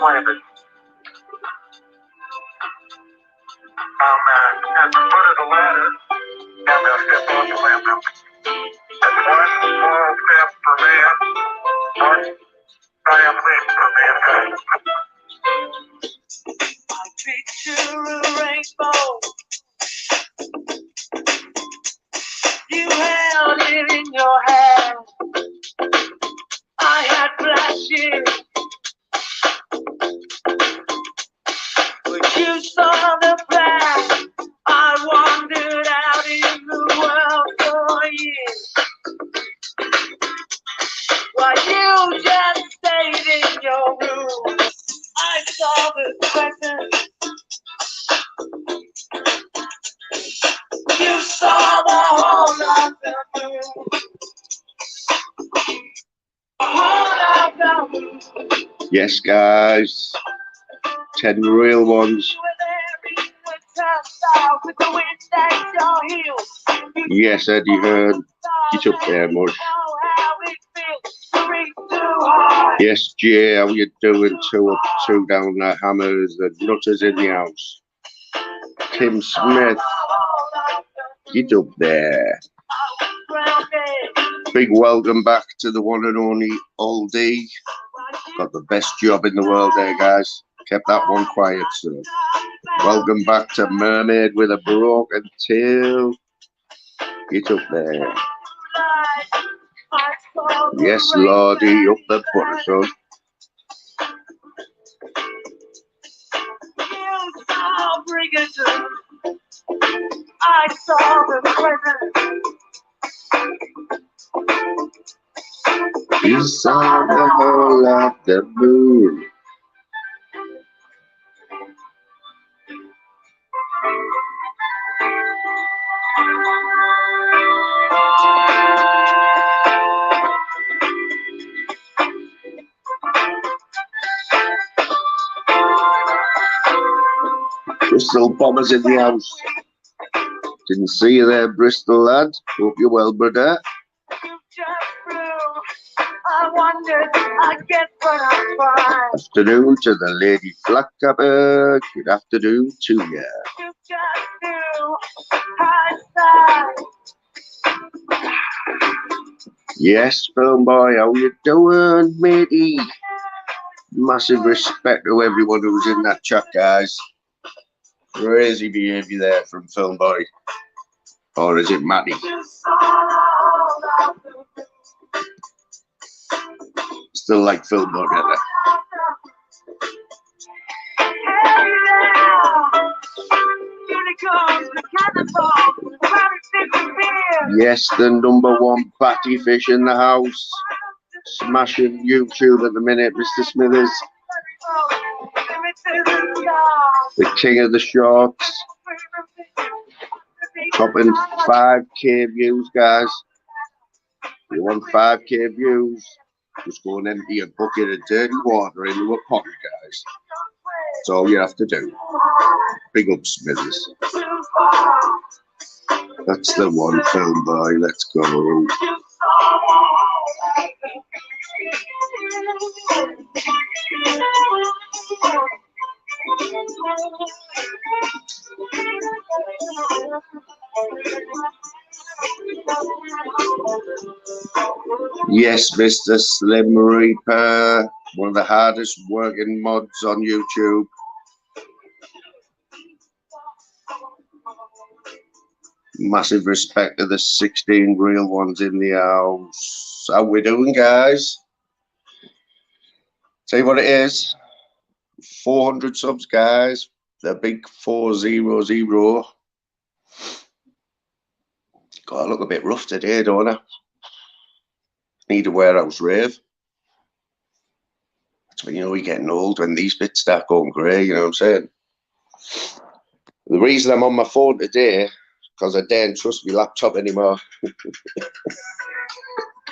planted. At the foot of the ladder, and they'll step on the limb. That's one small step for man, one giant leap for mankind. I picture a rainbow. You held it in your hand. I had flashes, but you saw the plan. I wandered out in the world for years, while you just stayed in your room. I saw the present. You saw the whole of the moon. Whole of the moon. Yes, guys. 10 real ones. Yes, Eddie Hearn. Get up there, Mush. Yes, Jay, how you doing? 2 up, 2 down the Hammers. The Nutters in the house. Tim Smith. Get up there. Big welcome back to the one and only Oldie. Got the best job in the world there, guys. Kept that one quiet, so welcome back to Mermaid with a Broken Tail. Get up there. Yes, Lordy, up the butter, son. I saw the present. You saw the whole of the moon. Bristol Bombers in the house. Didn't see you there, Bristol lad. Hope you're well, brother. I wondered, I get what I find. Afternoon to the Lady Flacktapper. Good afternoon to you. You just knew I sighed. Yes, film boy, how you doing, matey? Massive respect to everyone who's in that chat, guys. Crazy behaviour there from film boy. Or is it Matty? Still like film boy, better. Yes, the #1 batty fish in the house. Smashing YouTube at the minute, Mr. Smithers. The king of the shorts. Topping 5k views, guys. If you want 5k views, just go and empty a bucket of dirty water into a pot, guys. That's all you have to do. Big up, Smithers. That's the one, film boy. Let's go. Yes, Mr. Slim Reaper, one of the hardest working mods on YouTube. Massive respect to the 16 real ones in the house. How we doing, guys? Tell you what it is. 400 subs, guys. The big 400. God, I look a bit rough today, don't I? Need a warehouse rave. That's when you know you're getting old, when these bits start going grey, you know what I'm saying? The reason I'm on my phone today, because I daren't trust my laptop anymore.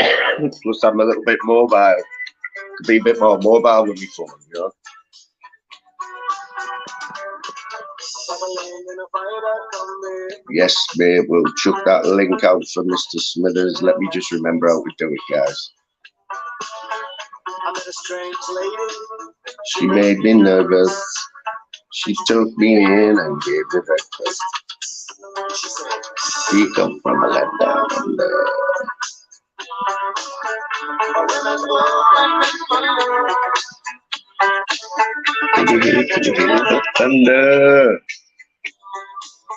Plus I'm a little bit mobile. To be a bit more mobile with my phone, you know? Yes, mate, we'll chuck that link out for Mr. Smithers. Let me just remember how to do it, guys. She made me nervous. She took me in and gave me breakfast. She come from a land down under. Thunder.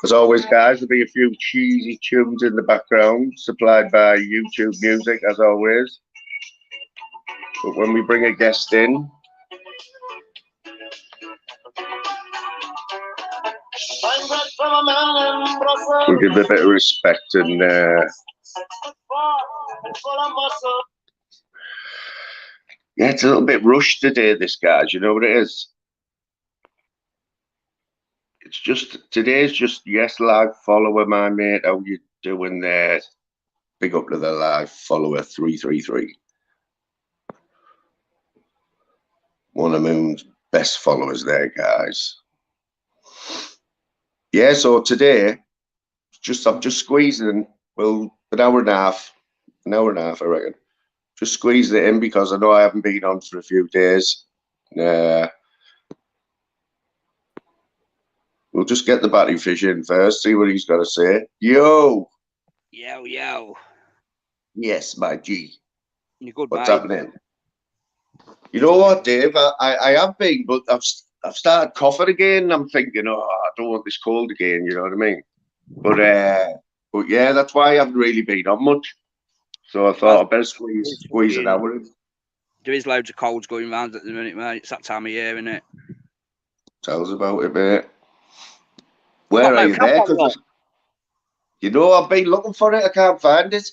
As always, guys, there'll be a few cheesy tunes in the background, supplied by YouTube Music, as always. But when we bring a guest in, we'll give a bit of respect and yeah, it's a little bit rushed today, this, guys. You know what it is? It's just, today's just, yes, live follower, my mate. How you doing there? Big up to the live follower 333. One of Moon's best followers there, guys. Yeah, so today, I'm just squeezing, well, an hour and a half, I reckon. Just squeezed it in because I know I haven't been on for a few days. We'll just get the batty fish in first, see what he's got to say. Yo! Yo, yo. Yes, my G. You good, What's mate? happening? You know what, Dave? I have been, but I've started coughing again. I'm thinking, oh, I don't want this cold again, you know what I mean? But yeah, that's why I haven't really been on much. So I thought I'd better squeeze an hour in. There is loads of colds going around at the minute, mate. It's that time of year, isn't it? Tell us about it, mate. Where are you there? Because you know, I've been looking for it. I can't find it.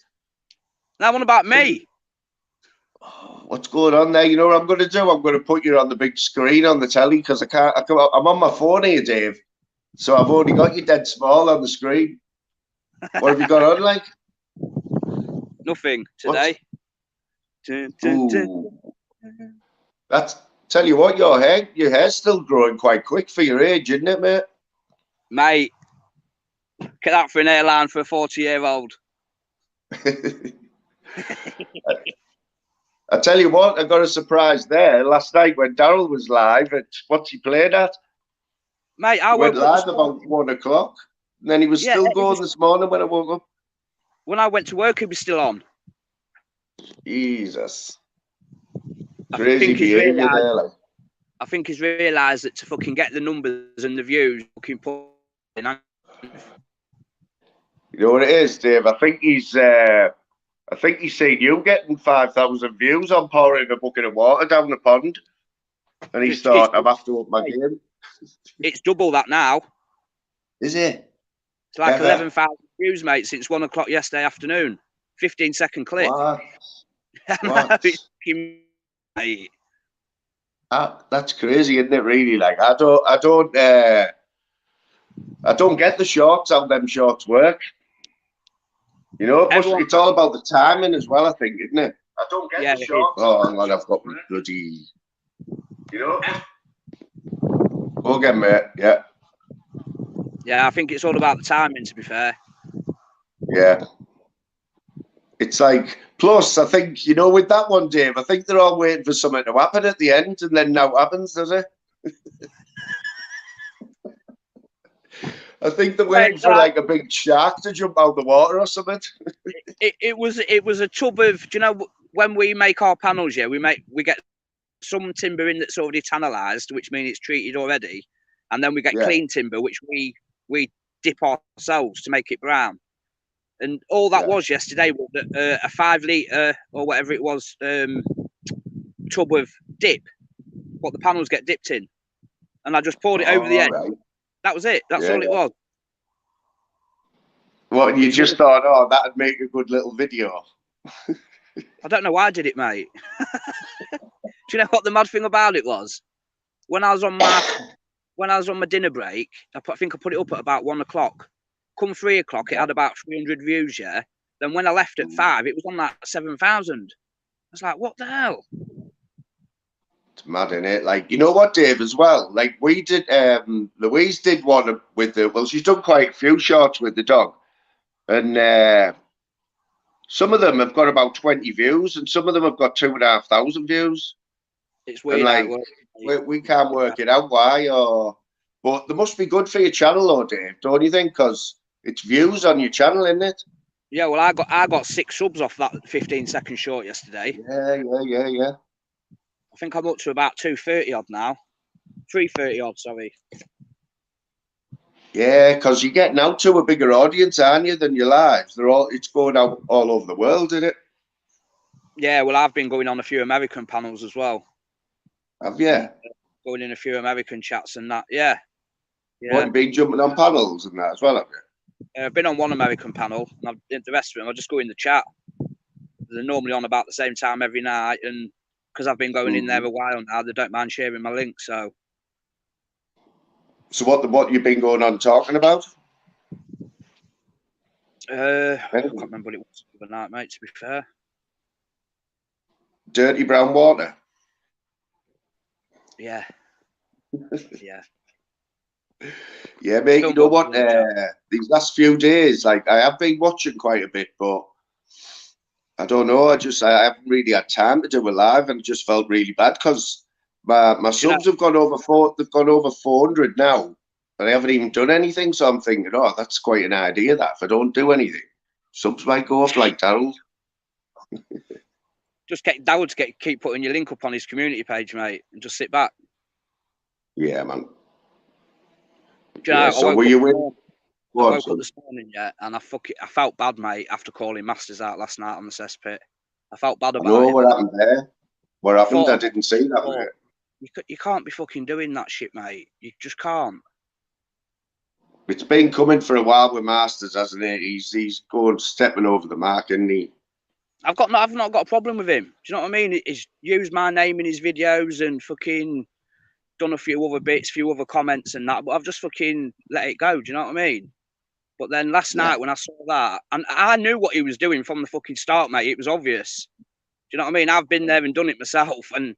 That one about me. What's going on there? You know what I'm going to do? I'm going to put you on the big screen on the telly because I can't. I'm on my phone here, Dave. So I've only got you dead small on the screen. What have you got on, like? Nothing today. That's, tell you what, your hair's still growing quite quick for your age, isn't it, mate? Mate, get that for an airline for a 40-year-old. I tell you what, I got a surprise there last night when Daryl was live at what's he played at? Mate, I went live about 1 o'clock. And then he was still going this morning when I woke up. When I went to work, he was still on. Jesus. I Crazy behaviour there, like. I think he's realised that to fucking get the numbers and the views, fucking put in. You know what it is, Dave? I think he's seen you getting 5,000 views on pouring a bucket of water down the pond. And he's thought, I'm have to up my game. It's double that now. Is it? It's like 11,000 views, mate, since 1 o'clock yesterday afternoon. 15-second clip. What? That's crazy, isn't it? Really, like I don't get the shorts, how them shorts work. You know, it's all about the timing as well, I think, isn't it? I don't get the shorts. Oh, hang on, I've got my bloody. You know. Go again, mate. Yeah. Yeah, I think it's all about the timing, to be fair. Yeah. It's like, plus, I think, you know, with that one, Dave, I think they're all waiting for something to happen at the end, and then now happens, does it? I think they're waiting for like a big shark to jump out the water or something. it was a tub of, do you know, when we make our panels, yeah, we get some timber in that's already tannalized, which means it's treated already, and then we get clean timber, which we dip ourselves to make it brown. And all that was yesterday was a 5 litre or whatever it was tub of dip, what the panels get dipped in, and I just poured it over the end. Right. That was it. That's all it was. What, you just thought, oh, that'd make a good little video? I don't know why I did it, mate. Do you know what the mad thing about it was? When I was on my dinner break, I think I put it up at about 1 o'clock. Come 3 o'clock, it had about 300 views, yeah. Then when I left at 5, it was on that 7,000. I was like, what the hell? It's mad, innit? Like, you know what, Dave, as well? Like, we did, Louise did one with the, well, she's done quite a few shorts with the dog. And some of them have got about 20 views, and some of them have got 2,500 views. It's weird And how like, it works. we can't work it out why, or but they must be good for your channel, though, Dave, don't you think? Because it's views on your channel, isn't it? Yeah, well, I got 6 subs off that 15-second short yesterday. Yeah. I think I'm up to about 230 odd now. 330 odd, sorry. Yeah, because you're getting out to a bigger audience, aren't you, than your lives? It's going out all over the world, isn't it? Yeah, well, I've been going on a few American panels as well. Have you? Going in a few American chats and that. Yeah. What, you've been jumping on panels and that as well, have you? I've been on one American panel, and the rest of them I just go in the chat. They're normally on about the same time every night, and because I've been going in there a while now, they don't mind sharing my link. So what you've been going on talking about? I can't remember what it was the other night, mate. To be fair, Dirty brown water. yeah, yeah. Yeah, mate. You know what? These last few days, like I have been watching quite a bit, but I don't know. I haven't really had time to do a live, and it just felt really bad because my subs have gone over They've gone over 400 now, but I haven't even done anything. So I'm thinking, oh, that's quite an idea. That if I don't do anything, subs might go up like Daryl. Just get Daryl to keep putting your link up on his community page, mate, and just sit back. Yeah, man. Yeah, so were you in? I woke up this morning, and I felt bad, mate, after calling Masters out last night on the cesspit. I felt bad about it. What happened there? What happened? I didn't see that, mate. You can't be fucking doing that shit, mate. You just can't. It's been coming for a while with Masters, hasn't it? He's stepping over the mark, isn't he? I've not got a problem with him. Do you know what I mean? He's used my name in his videos and fucking done a few other bits, few other comments and that, but I've just fucking let it go. Do you know what I mean? But then last night when I saw that, and I knew what he was doing from the fucking start, mate. It was obvious. Do you know what I mean? I've been there and done it myself, and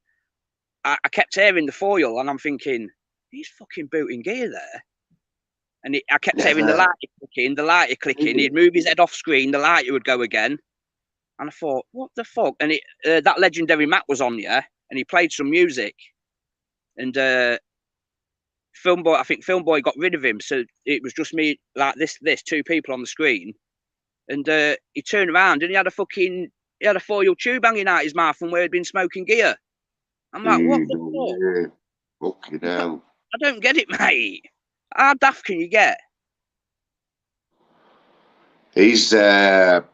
I kept hearing the foil, and I'm thinking, he's fucking booting gear there. And I kept hearing the lighter clicking. He'd move his head off screen, the lighter would go again. And I thought, what the fuck? And that legendary Matt was on, and he played some music. And Filmboy, I think Filmboy got rid of him, so it was just me, like this, 2 people on the screen. And he turned around and he had a foil tube hanging out his mouth from where he'd been smoking gear. I'm like, what the fuck? Fucking hell. I don't get it, mate. How daft can you get? He's like,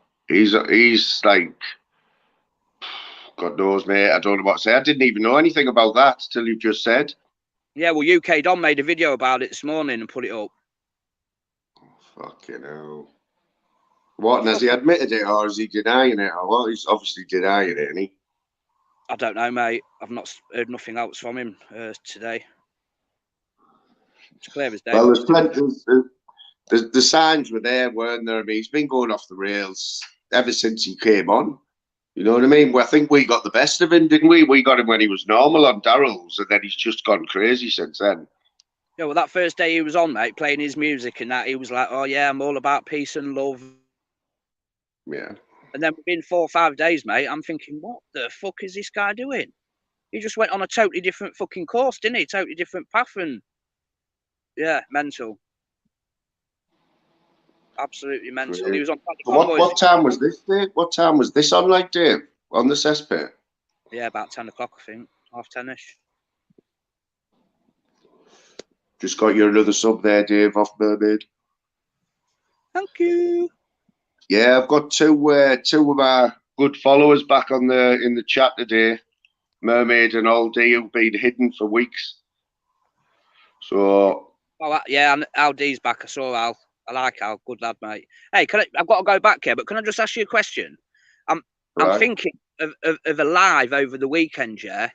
God knows, mate. I don't know what to say. I didn't even know anything about that till you just said. Yeah, well, UK Don made a video about it this morning and put it up. Fucking hell. What, and has he admitted it, or is he denying it? Well, he's obviously denying it, isn't he? I don't know, mate. I've not heard nothing else from him today. It's clear as day. Well, there's plenty. The signs were there, weren't there? I mean, he's been going off the rails ever since he came on. You know what I mean? Well, I think we got the best of him, didn't we? We got him when he was normal on Daryl's, and then he's just gone crazy since then. Yeah, well, that first day he was on, mate, playing his music and that, he was like, oh, yeah, I'm all about peace and love. Yeah. And then within 4 or 5 days, mate, I'm thinking, what the fuck is this guy doing? He just went on a totally different fucking course, didn't he? Totally different path. And yeah, mental. Absolutely mental. He was on. What time was this, Dave? What time was this on, like, Dave? On the cesspit? Yeah, about 10 o'clock, I think. 10:30ish. Just got you another sub there, Dave, off Mermaid. Thank you. Yeah, I've got two of our good followers back in the chat today. Mermaid and Aldi, who've been hidden for weeks. So. Oh yeah, and Aldi's back. I saw Al. I like Al. Good lad, mate. Hey, I've got to go back here, but can I just ask you a question? I'm thinking of a live over the weekend. Yeah.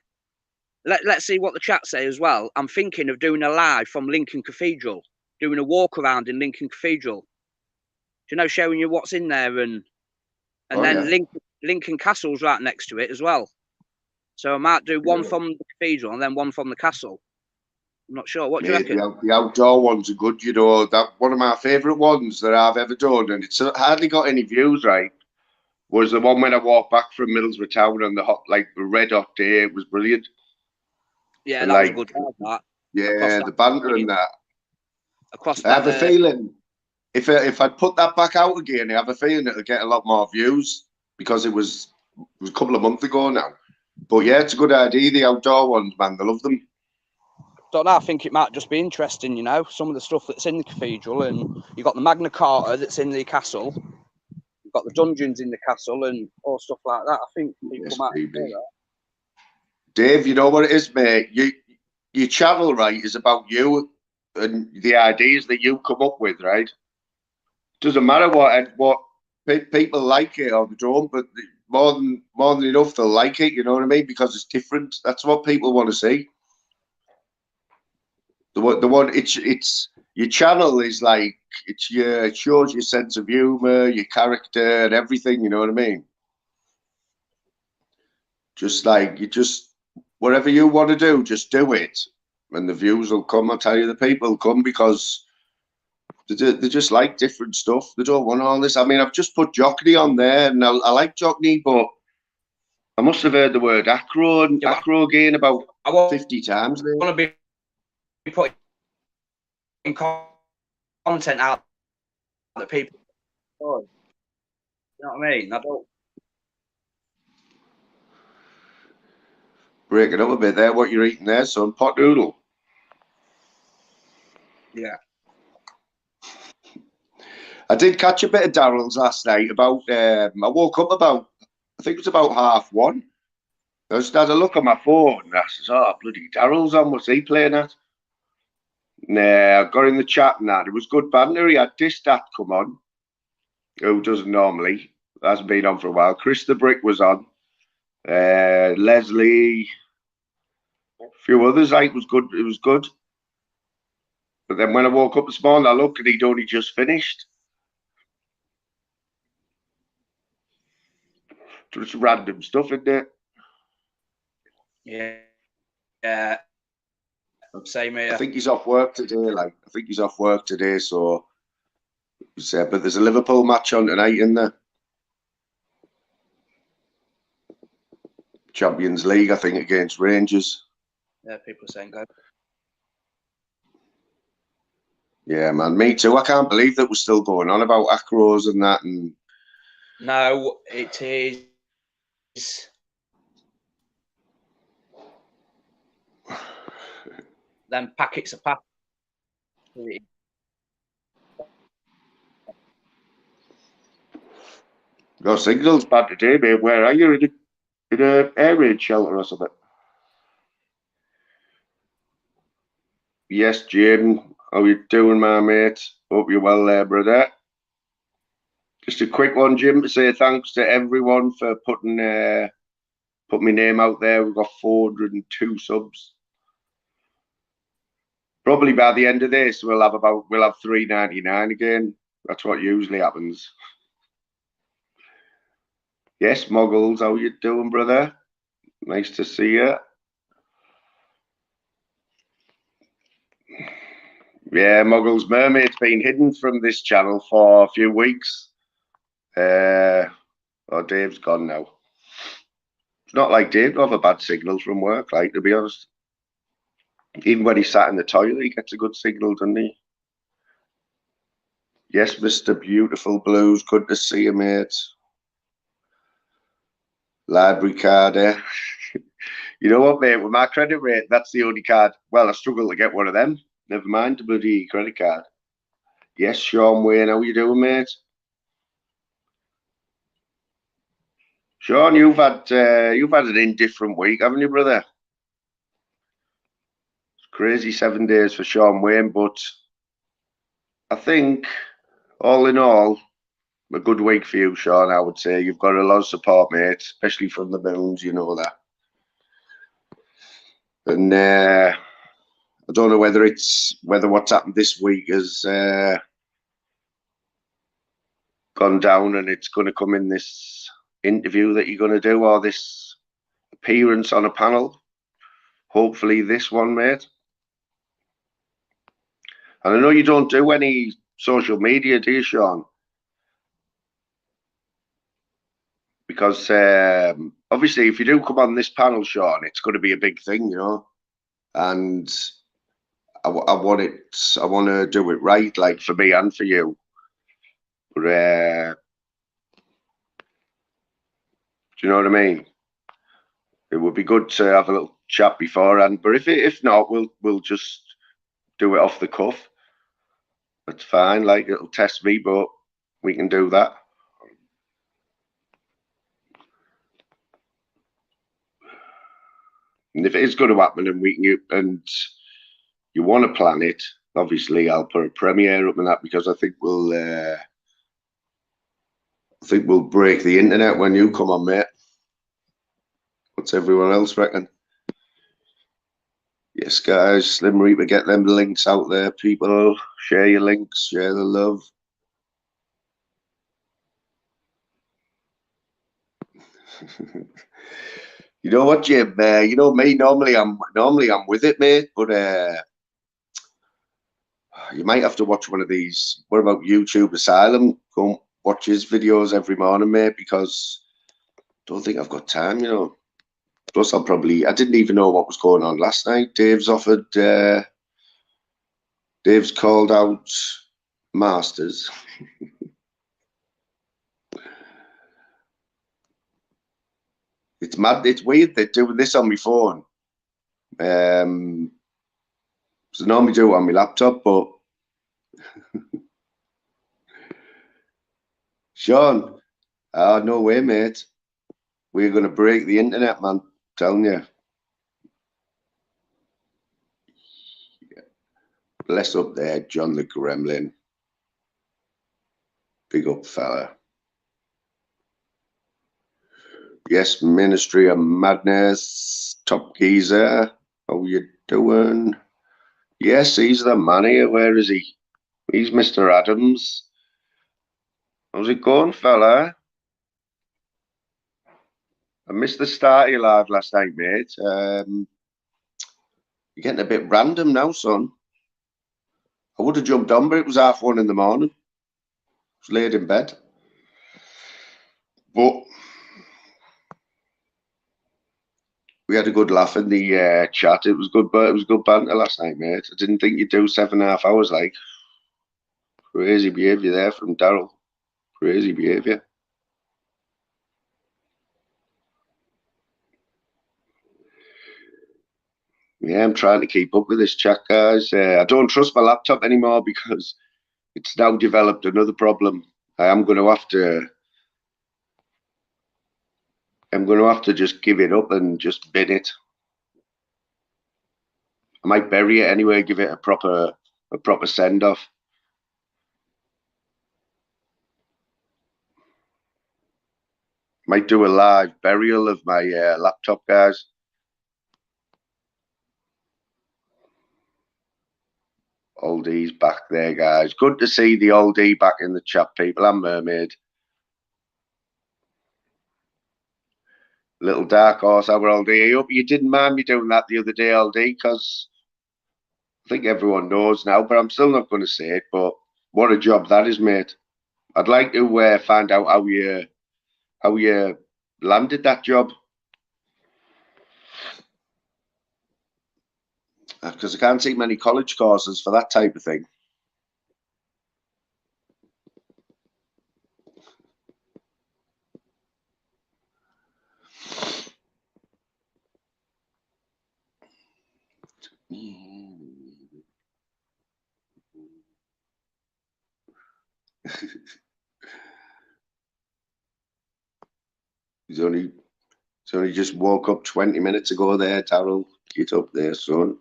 Let's see what the chat say as well. I'm thinking of doing a live from Lincoln Cathedral, doing a walk around in Lincoln Cathedral. Do you know, showing you what's in there, and then yeah. Lincoln Castle's right next to it as well. So I might do one from the cathedral and then one from the castle. I'm not sure. What do you reckon? The outdoor ones are good, you know. That one of my favourite ones that I've ever done, and it's hardly got any views, right? Was the one when I walked back from Middlesbrough town on the red hot day. It was brilliant. Yeah, And that was like, a good ride, that. yeah, the banter and that. Across I have a that, feeling if I'd put that back out again, I have a feeling it'll get a lot more views because it was a couple of months ago now. But yeah, it's a good idea. The outdoor ones, man, they love them. don't know, I think it might just be interesting, you know, some of the stuff that's in the cathedral, and you've got the Magna Carta that's in the castle, you've got the dungeons in the castle, and all stuff like that. I think people might enjoy that. Dave, you know what it is, mate? Your channel, right, is about you and the ideas that you come up with, right? Doesn't matter what people like it or they don't, but more than enough they'll like it. You know what I mean? Because it's different. That's what people want to see. The one it's your channel is like it shows your sense of humor, your character, and everything. You know what I mean? Just like whatever you want to do, just do it, and the views will come. I tell you, the people will come because they just like different stuff. They don't want all this. I mean, I've just put Jockney on there, and I like Jockney, but I must have heard the word acro and acro again about 50 times. I want to be putting content out that people enjoy. You know what I mean? I don't. Break it up a bit there. What you're eating there, son? Pot noodle. Yeah. I did catch a bit of Daryl's last night. About I woke up about, I think it was about 1:30. I just had a look at my phone. And I says, "Oh bloody Daryl's on. What's he playing at?" Nah, I got in the chat and that. It was good banter. He had Distat come on, who doesn't normally. Hasn't been on for a while. Chris the Brick was on. Leslie, a few others. Like, it was good. It was good. But then when I woke up this morning, I looked and he'd only just finished. Just random stuff in there. Yeah. Yeah. Same here. I think he's off work today. Like, I think he's off work today. So, but there's a Liverpool match on tonight, isn't there? Champions League, I think, against Rangers. Yeah, people are saying go. Yeah, man, me too. I can't believe that we're still going on about acros and that. And no, it is. Then packets of pack. Your signal's bad today, mate. Where are you? In a air raid shelter or something? Yes, Jim. How you doing, my mate? Hope you're well there, brother. Just a quick one, Jim, to say thanks to everyone for putting my name out there. We've got 402 subs. Probably by the end of this, we'll have 399 again. That's what usually happens. Yes, Muggles, how you doing, brother? Nice to see you. Yeah, Muggles Mermaid's been hidden from this channel for a few weeks. Oh, Dave's gone now. It's not like Dave will have a bad signal from work, like, to be honest. Even when he's sat in the toilet, he gets a good signal, doesn't he? Yes, Mr. Beautiful Blues, good to see you, mate. Library card, eh? You know what, mate? With my credit rate, that's the only card. Well, I struggle to get one of them. Never mind the bloody credit card. Yes, Sean Wayne, how you doing, mate? Sean, you've had an indifferent week, haven't you, brother? It's crazy 7 days for Sean Wayne, but I think all in all, a good week for you, Sean. I would say you've got a lot of support, mate, especially from the Moons. You know that. And I don't know whether what's happened this week has gone down and it's going to come in this interview that you're going to do, or this appearance on a panel. Hopefully this one, mate. And I know you don't do any social media, do you, Sean? Because obviously if you do come on this panel, Sean, it's going to be a big thing, you know. and I want to do it right, like for me and for you. But do you know what I mean? It would be good to have a little chat beforehand. But if not, we'll just do it off the cuff. That's fine. Like, it'll test me, but we can do that. And if it is going to happen, and you want to plan it, obviously I'll put a premiere up in that, because I think we'll break the internet when you come on, mate. What's everyone else reckon? Yes, guys, Slim Reaper, get them links out there, people. Share your links, share the love. You know what, Jim? You know me. Normally I'm with it, mate. But you might have to watch one of these. What about YouTube Asylum? Go watch his videos every morning, mate. Because I don't think I've got time. You know. Plus, I didn't even know what was going on last night. Dave's called out Masters. It's mad. It's weird they're doing this on my phone. So normally do it on my laptop, but Sean, no way, mate. We're gonna break the internet, man. I'm telling you. Bless up there, John the Gremlin. Big up, fella. Yes, Ministry of Madness, Top Geezer. How you doing? Yes, he's the man here. Where is he? He's Mr. Adams. How's it going, fella? I missed the start of your live last night, mate. You're getting a bit random now, son. I would have jumped on, but it was 1:30 in the morning. I was laid in bed. But we had a good laugh in the chat. It was good, but it was good banter last night, mate. I didn't think you'd do 7.5 hours. Like, crazy behaviour there from Daryl. Crazy behaviour. Yeah, I'm trying to keep up with this chat, guys. I don't trust my laptop anymore because it's now developed another problem. I'm going to have to just give it up and just bin it. I might bury it anyway, give it a proper send off. Might do a live burial of my laptop, guys. Oldie's back there, guys. Good to see the oldie back in the chat, people. And Mermaid. Little dark horse, our oldie. I hope you didn't mind me doing that the other day, oldie, because I think everyone knows now, but I'm still not going to say it. But what a job that is, mate. I'd like to find out how you landed that job. Because I can't see many college courses for that type of thing. He's only just woke up 20 minutes ago there, Daryl. Get up there, son.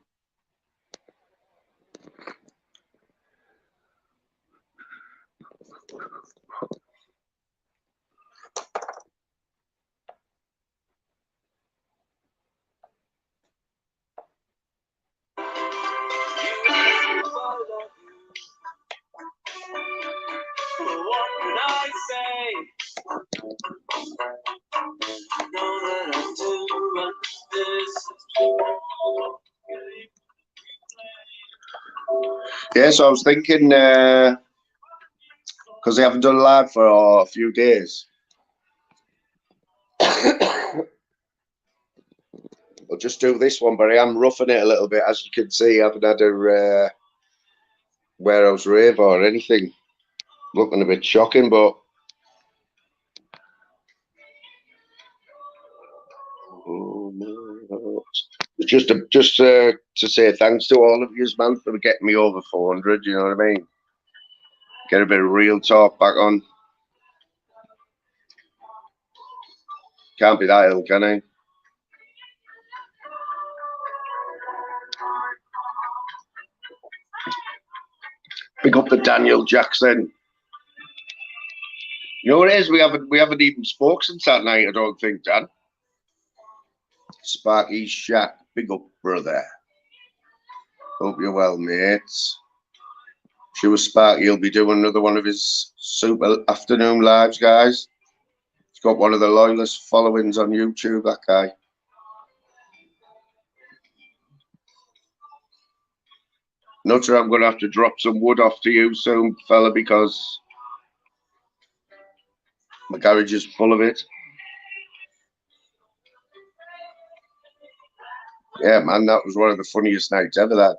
Yeah, so I was thinking, because they haven't done live for a few days. I'll just do this one, but I am roughing it a little bit. As you can see, I haven't had a warehouse rave or anything. Looking a bit shocking, but just to say thanks to all of you, man, for getting me over 400. You know what I mean? Get a bit of real talk back on. Can't be that ill, can I? Pick up the Daniel Jackson. You know what it is? We haven't even spoke since that night, I don't think, Dan. Sparky's Shack. Big up, brother. Hope you're well, mates. Sure, Sparky, he'll be doing another one of his super afternoon lives, guys. He's got one of the loyalist followings on YouTube, that guy. Not sure I'm going to have to drop some wood off to you soon, fella, because my garage is full of it. Yeah, man, that was one of the funniest nights ever, that.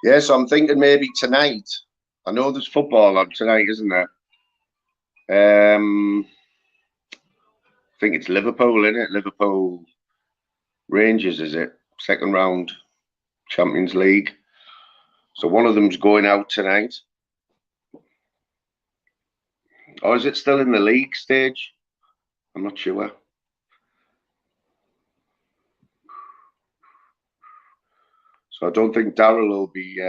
Yeah, so I'm thinking maybe tonight. I know there's football on tonight, isn't there? I think it's Liverpool, isn't it? Liverpool Rangers, is it? Second round Champions League. So one of them's going out tonight. Or is it still in the league stage? I'm not sure. So I don't think Daryl will be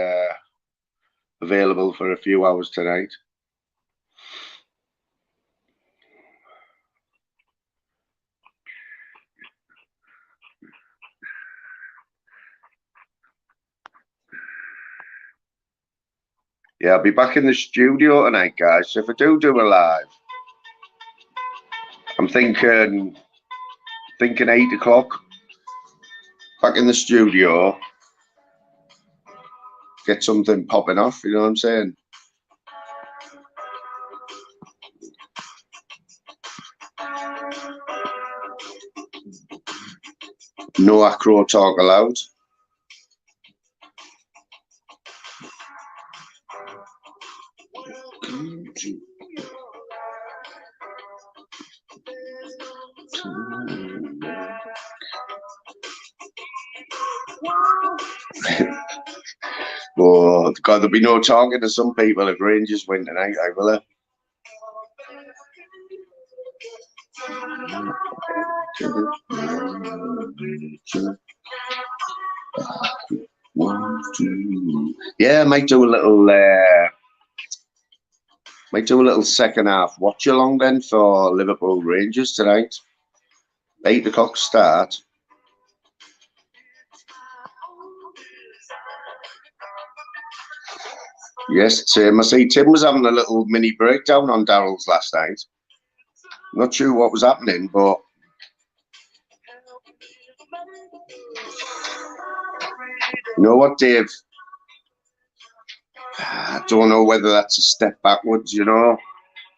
available for a few hours tonight. Yeah, I'll be back in the studio tonight, guys. So if I do a live, I'm thinking 8 o'clock. Back in the studio. Get something popping off, you know what I'm saying? No acro talk allowed. Oh, God, there'll be no talking to some people if Rangers win tonight, I will. Yeah, I might do a little second half watch along then for Liverpool Rangers tonight. 8 o'clock start. Yes, Tim. I see Tim was having a little mini breakdown on Daryl's last night. Not sure what was happening, but you know what, Dave? I don't know whether that's a step backwards, you know.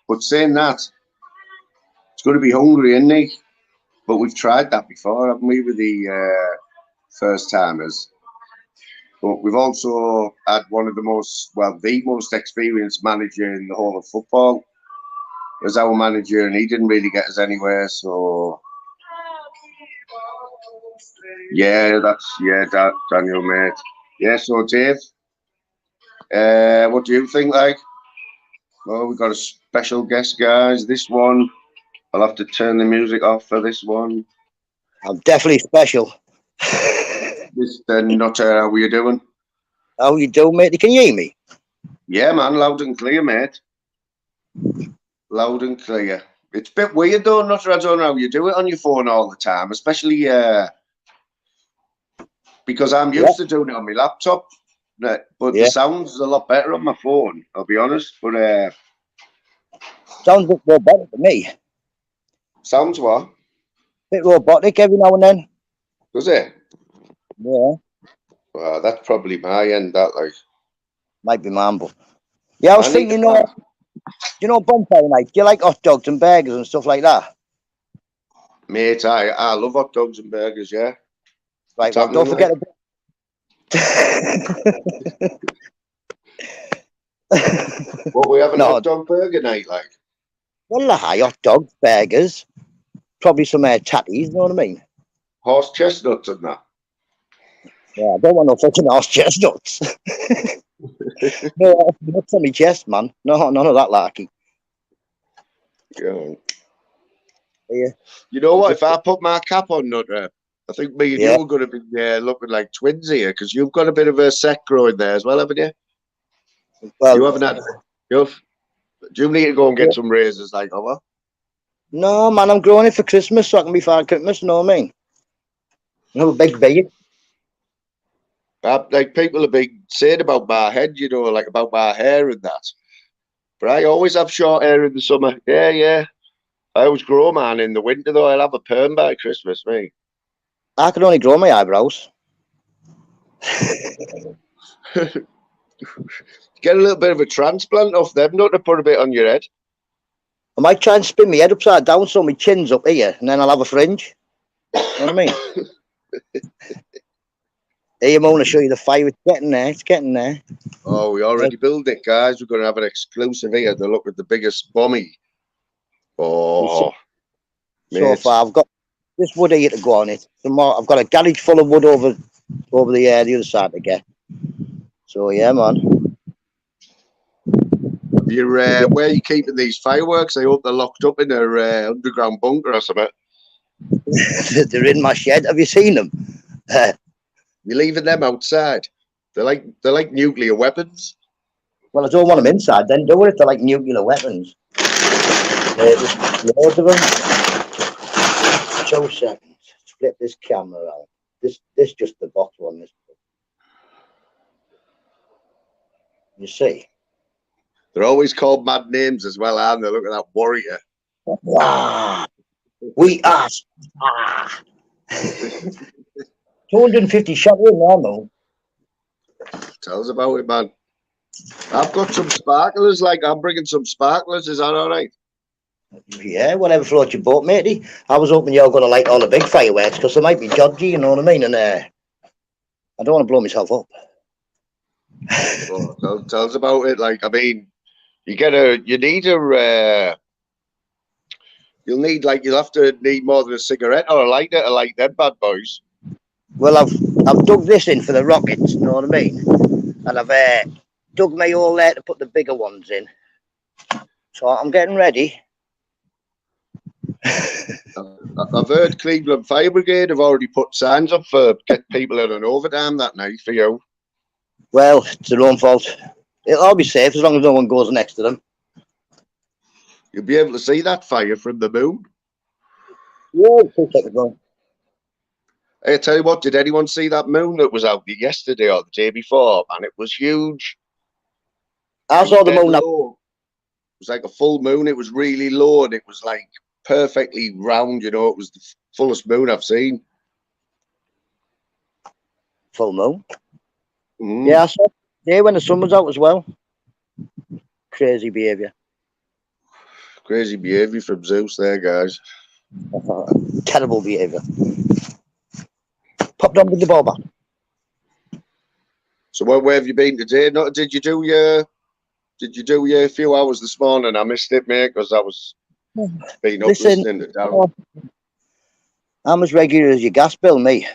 But saying that, it's going to be hungry, isn't he? But we've tried that before, haven't we, with the first timers? But we've also had one of the most experienced manager in the whole of football as our manager, and he didn't really get us anywhere. So yeah, Daniel, mate. Yeah, so Dave, what do you think? Like, oh, we've got a special guest, guys. This one, I'll have to turn the music off for this one. I'm definitely special. Mr. Nutter, how are you doing? How you doing, mate? Can you hear me? Yeah, man, loud and clear, mate. Loud and clear. It's a bit weird though, Nutter. I don't know how you do it on your phone all the time, especially because I'm used to doing it on my laptop. But the sound's a lot better on my phone, I'll be honest. But sounds a bit robotic to me. Sounds what? Bit robotic every now and then. Does it? Yeah. Well, that's probably my end, that like. Might be mine, but yeah, I was thinking, you know bonfire night? Do you like hot dogs and burgers and stuff like that? Mate, I love hot dogs and burgers, yeah. Right, What's well, don't happening, forget What we having a No, hot dog burger night like? well, hi, hot dogs, burgers, probably some tatties, you know what I mean? Horse chestnuts and that. Yeah, I don't want no fucking horse chestnuts. No, nuts on my chest, man. No, none of that larky. Yeah. Yeah. You know what? If I put my cap on, Nutter, I think me and Yeah. you are going to be looking like twins here because you've got a bit of a sec growing there as well, haven't you? Well, You haven't had. Do you need to go and get some razors like over? no, man, I'm growing it for Christmas so I can be Father Christmas, you know what I mean? I have a big beard. Like people have been saying about my head, you know, like about my hair and that. But I always have short hair in the summer. Yeah, yeah. I always grow mine in the winter though. I'll have a perm by Christmas, me. I can only grow my eyebrows. Get a little bit of a transplant off them, not to put a bit on your head. I might try and spin my head upside down so my chin's up here and then I'll have a fringe. You know what I mean? Here, I'm going to show you the fire. It's getting there. It's getting there. Oh, we already built it, guys. We're going to have an exclusive here to look at the biggest bommy. Oh, So mate. far, I've got this wood here to go on it. Some more. I've got a garage full of wood over the other side to get. So yeah, man. Where are you keeping these fireworks? I hope they're locked up in their underground bunker or something. They're in my shed. Have you seen them? You're leaving them outside. They're like nuclear weapons. Well, I don't want them inside. Then do it if they're like nuclear weapons. There's loads of them. 2 seconds. Flip this camera around. This just the box one. This. You see? They're always called mad names as well, aren't they? Look at that warrior. Wow. We are. 250 shot in there, though. Tell us about it, man. I've got some sparklers. Like I'm bringing some sparklers. Is that all right? Yeah, whatever floats your boat, matey. I was hoping you're going to like all the big fireworks because they might be dodgy, you know what I mean? And I don't want to blow myself up. Well, tell us about it. Like, I mean, you'll have to need more than a cigarette or a lighter to light them bad boys. Well, I've dug this in for the rockets, you know what I mean? And I've dug my hole there to put the bigger ones in. So I'm getting ready. I've heard Cleveland Fire Brigade have already put signs up for get people in an overtime that night for you. Well, it's their own fault. It'll all be safe as long as no one goes next to them. You'll be able to see that fire from the moon. Yeah, 2 seconds long. Hey, I tell you what, did anyone see that moon that was out yesterday or the day before? Man, it was huge. I saw the moon. Low. It was like a full moon. It was really low and it was like perfectly round, you know. It was the fullest moon I've seen. Full moon. Mm. Yeah, I saw it today when the sun was out as well. Crazy behaviour. Crazy behaviour from Zeus there, guys. Terrible behaviour. Popped on with the ball back. So where have you been today? Did you do your few hours this morning? I missed it, mate, because I was being up listening to Darren. I'm as regular as your gas bill, me.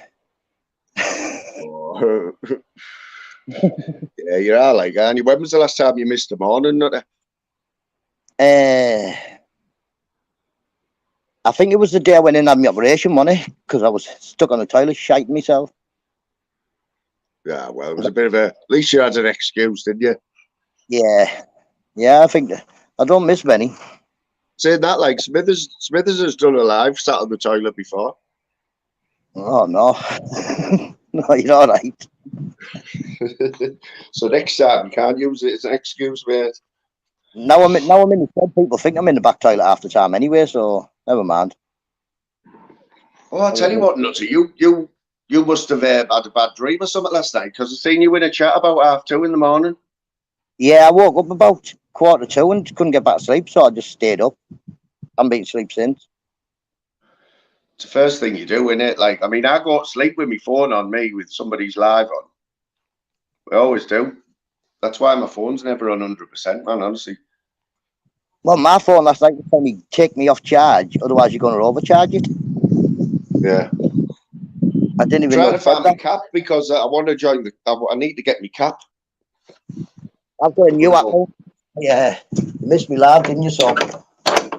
Oh. Yeah, you are like, aren't you? When was the last time you missed the morning? I think it was the day I went in and had my operation, wasn't it? Because I was stuck on the toilet, shiting myself. Yeah, well, it was a bit of a. At least you had an excuse, didn't you? Yeah, I think I don't miss many. Saying that, like Smithers has done a live sat on the toilet before. Oh no, no, you're all right. So next time you can't use it as an excuse, mate. Now I'm in the shed. People think I'm in the back toilet half the time anyway, so never mind. Oh, I'll tell you what, Nutty, you must have had a bad dream or something last night because I seen you in a chat about 2:30 in the morning. Yeah, I woke up about 2:15 and couldn't get back to sleep, so I just stayed up. Haven't been to sleep since. It's the first thing you do, innit? Like, I mean, I go to sleep with my phone on me with somebody's live on. I always do. That's why my phone's never on 100%, man, honestly. Well, my phone last night was telling me take me off charge, otherwise you're going to overcharge it. Yeah. I didn't even Trying know to it said find my that. cap because I want to join the. I need to get my cap. I've got a new hat. Now. Yeah, you missed me live, didn't you? So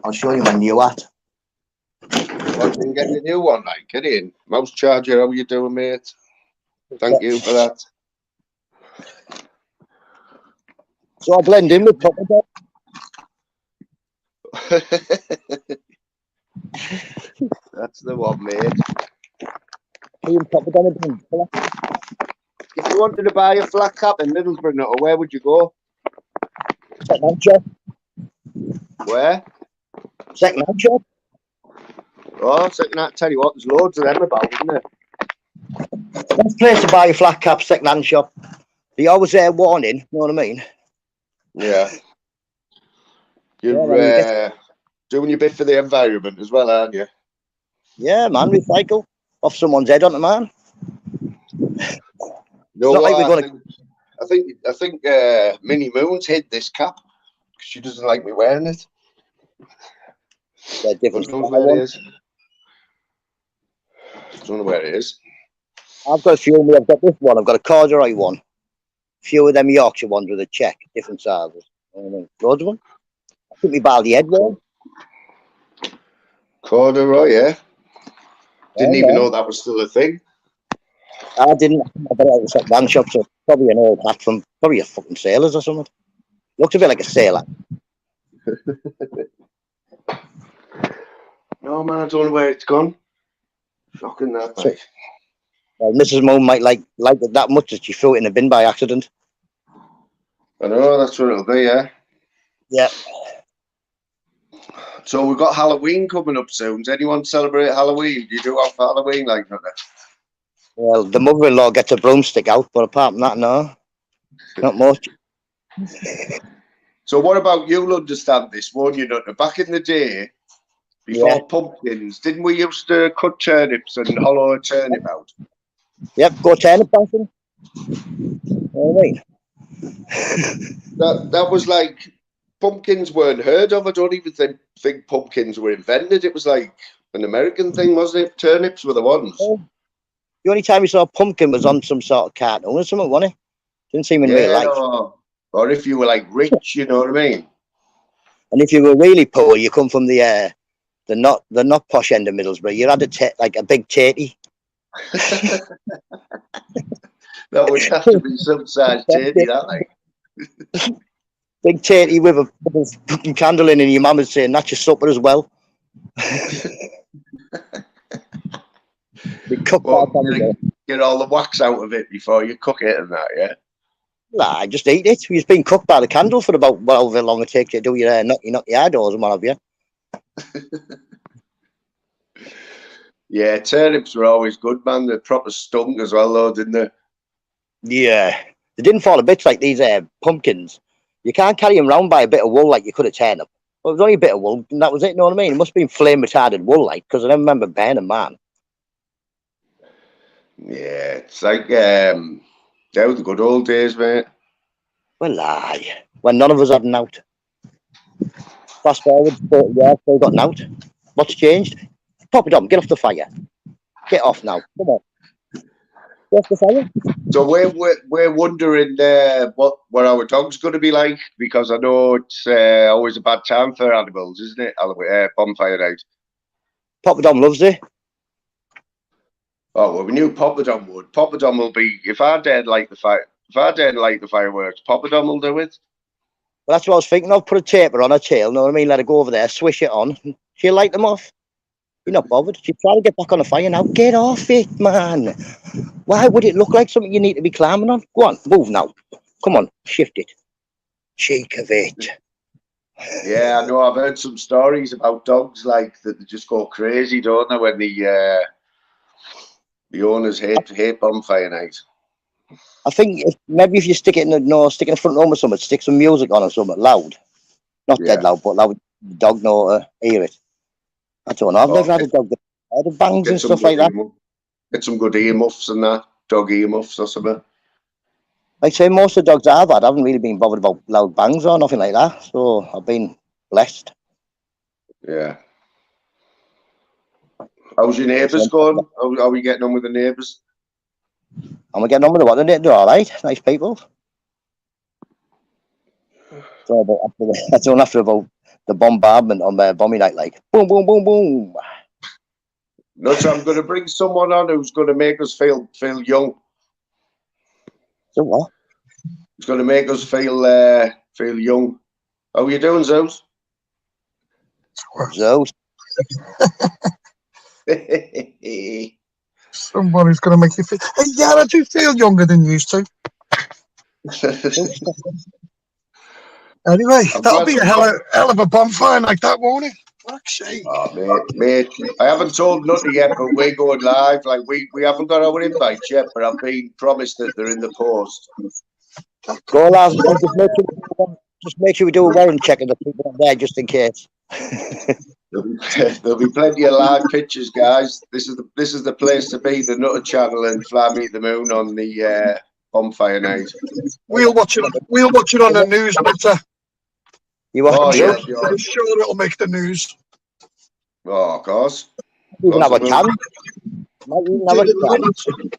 I'll show you my new hat. Well, you can get the new one, like, get in. Mouse charger, how you doing, mate? Thank you for that. So I blend in with Papa Dom. That's the one, mate. Me and Papa Dom are doing colour. If you wanted to buy a flat cap in Middlesbrough, now, where would you go? Second-hand shop. Where? Second-hand shop. Oh, second-hand. Tell you what, there's loads of them about, isn't there? Best place to buy a flat cap, second-hand shop. They always warning, you know what I mean? Yeah. You're Yeah, doing your bit for the environment as well, aren't you? Yeah, man, recycle. Off someone's head onto man. No, It's not like we're gonna... I think Minnie Moon's hid this cap because she doesn't like me wearing it. They're different. Don't know where it is. Don't know where it is. I've got a few of me. I've got this one. I've got a corduroy one. A few of them Yorkshire ones with a check, different sizes. You know what I mean? Loads of them. I think we buy the head one. Corduroy, yeah. Didn't Yeah, even know that was still a thing. I didn't. I got it at the second-hand shop, so probably an old hat from probably a fucking sailor's or something. Looks a bit like a sailor. No, man, I don't know where it's gone. Shocking that, like. Well, Mrs. Moon might like it that much that she threw it in the bin by accident. I know, that's what it'll be, yeah. Yeah. So we've got Halloween coming up soon. Does anyone celebrate Halloween? Do you do off Halloween like that? Well, the mother-in-law gets a broomstick out, but apart from that, no. Not much. So what about you'll understand this, won't you, Nutter? Back in the day, before pumpkins, didn't we used to cut turnips and hollow a turnip out? Yep, go turnip bouncing. All right. That was like, pumpkins weren't heard of. I don't even think pumpkins were invented. It was like an American thing, wasn't it? Turnips were the ones. Oh. The only time you saw a pumpkin was on some sort of cartoon or something, wasn't it? Didn't seem in real life. Or if you were like rich, you know what I mean? And if you were really poor, you come from the not posh end of Middlesbrough, you had like a big tatey. That would have to be some size tatey, that like. Big tatey with a fucking candle in, and your mum is saying that's your supper as well. Get all the wax out of it before you cook it and that, yeah? Nah, just eat it. You've been cooked by the candle for about however long it takes you to do your hair, knock your eyedoors and what have you. Yeah, turnips were always good, man. They proper stunk as well, though, didn't they? Yeah. They didn't fall to bits like these pumpkins. You can't carry them around by a bit of wool like you could a turnip. Well, it was only a bit of wool, and that was it, you know what I mean? It must have been flame retarded wool, like, because I never remember burning, man. Yeah, it's like, they were the good old days, mate. Well, aye. When none of us had an out. Fast forward 40 years, they got an out. What's changed? Pop it up, get off the fire. Get off now. Come on. Get off the fire. So we're wondering what our dog's going to be like, because I know it's always a bad time for animals, isn't it? Bonfire night. Papa Dom loves it. Oh well, we knew Papa Dom would. Papa Dom will be if our dad like the fireworks. Papa Dom will do it. Well, that's what I was thinking of. Put a taper on her tail, you know what I mean? Let her go over there, swish it on. She'll light them off. You're not bothered. She's trying to get back on the fire now. Get off it, man. Why would it look like something you need to be climbing on? Go on, move now. Come on, shift it. Cheek of it. Yeah, I know. I've heard some stories about dogs like that. They just go crazy, don't they? When the owners hate bonfire night. I think maybe if you stick it in the front room or something, stick some music on or something loud. Not Yeah. dead loud, but loud. The dog know to hear it. I don't know. I've never had a dog that had the bangs and stuff like that. Get some good earmuffs and that. Dog earmuffs or something. Like I say, most of the dogs I've had haven't really been bothered about loud bangs or nothing like that. So I've been blessed. Yeah. How's your neighbours going? How are we getting on with the neighbours? And we're getting on with the what? They're all right. Nice people. So that's all after about the bombardment on their bombing night, like boom, boom, boom, boom. No, so I'm going to bring someone on who's going to make us feel young. So what? It's going to make us feel young. How are you doing, Zeus? Zeus. Somebody's going to make you feel. Hey, yeah, I do feel younger than you used to. Anyway, that'll be a hell of a bonfire like that, won't it? Fuck's sake. Oh, mate, I haven't told nothing yet, but we're going live. Like we haven't got our invites yet, but I've been promised that they're in the post. Go live. Just make sure we do a warrant check of the people up there, just in case. There'll be plenty of live pictures, guys. This is the place to be. The Nutter Channel and Fly Me the Moon on the bonfire night. We'll watch it. We'll watch it on the news later. You want Oh, yeah, I'm sure it'll make the news. Oh, of course. You can have a can. You can have a can.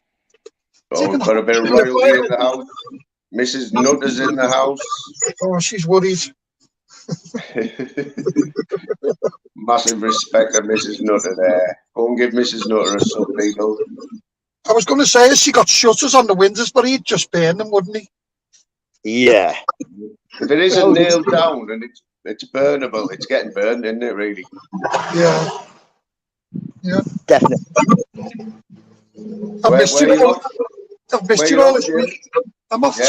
Oh, we've got a bit of royalty in the house. Mrs. Nutter's in the house. Oh, she's worried. Massive respect to Mrs. Nutter there. Go and give Mrs. Nutter a sub, people. I was going to say, she got shutters on the windows, but he'd just burn them, wouldn't he? Yeah. If it isn't nailed down and it's burnable, it's getting burned, isn't it, really? Yeah. Yeah. Definitely. I've missed you all. I've missed you all this week. I'm off to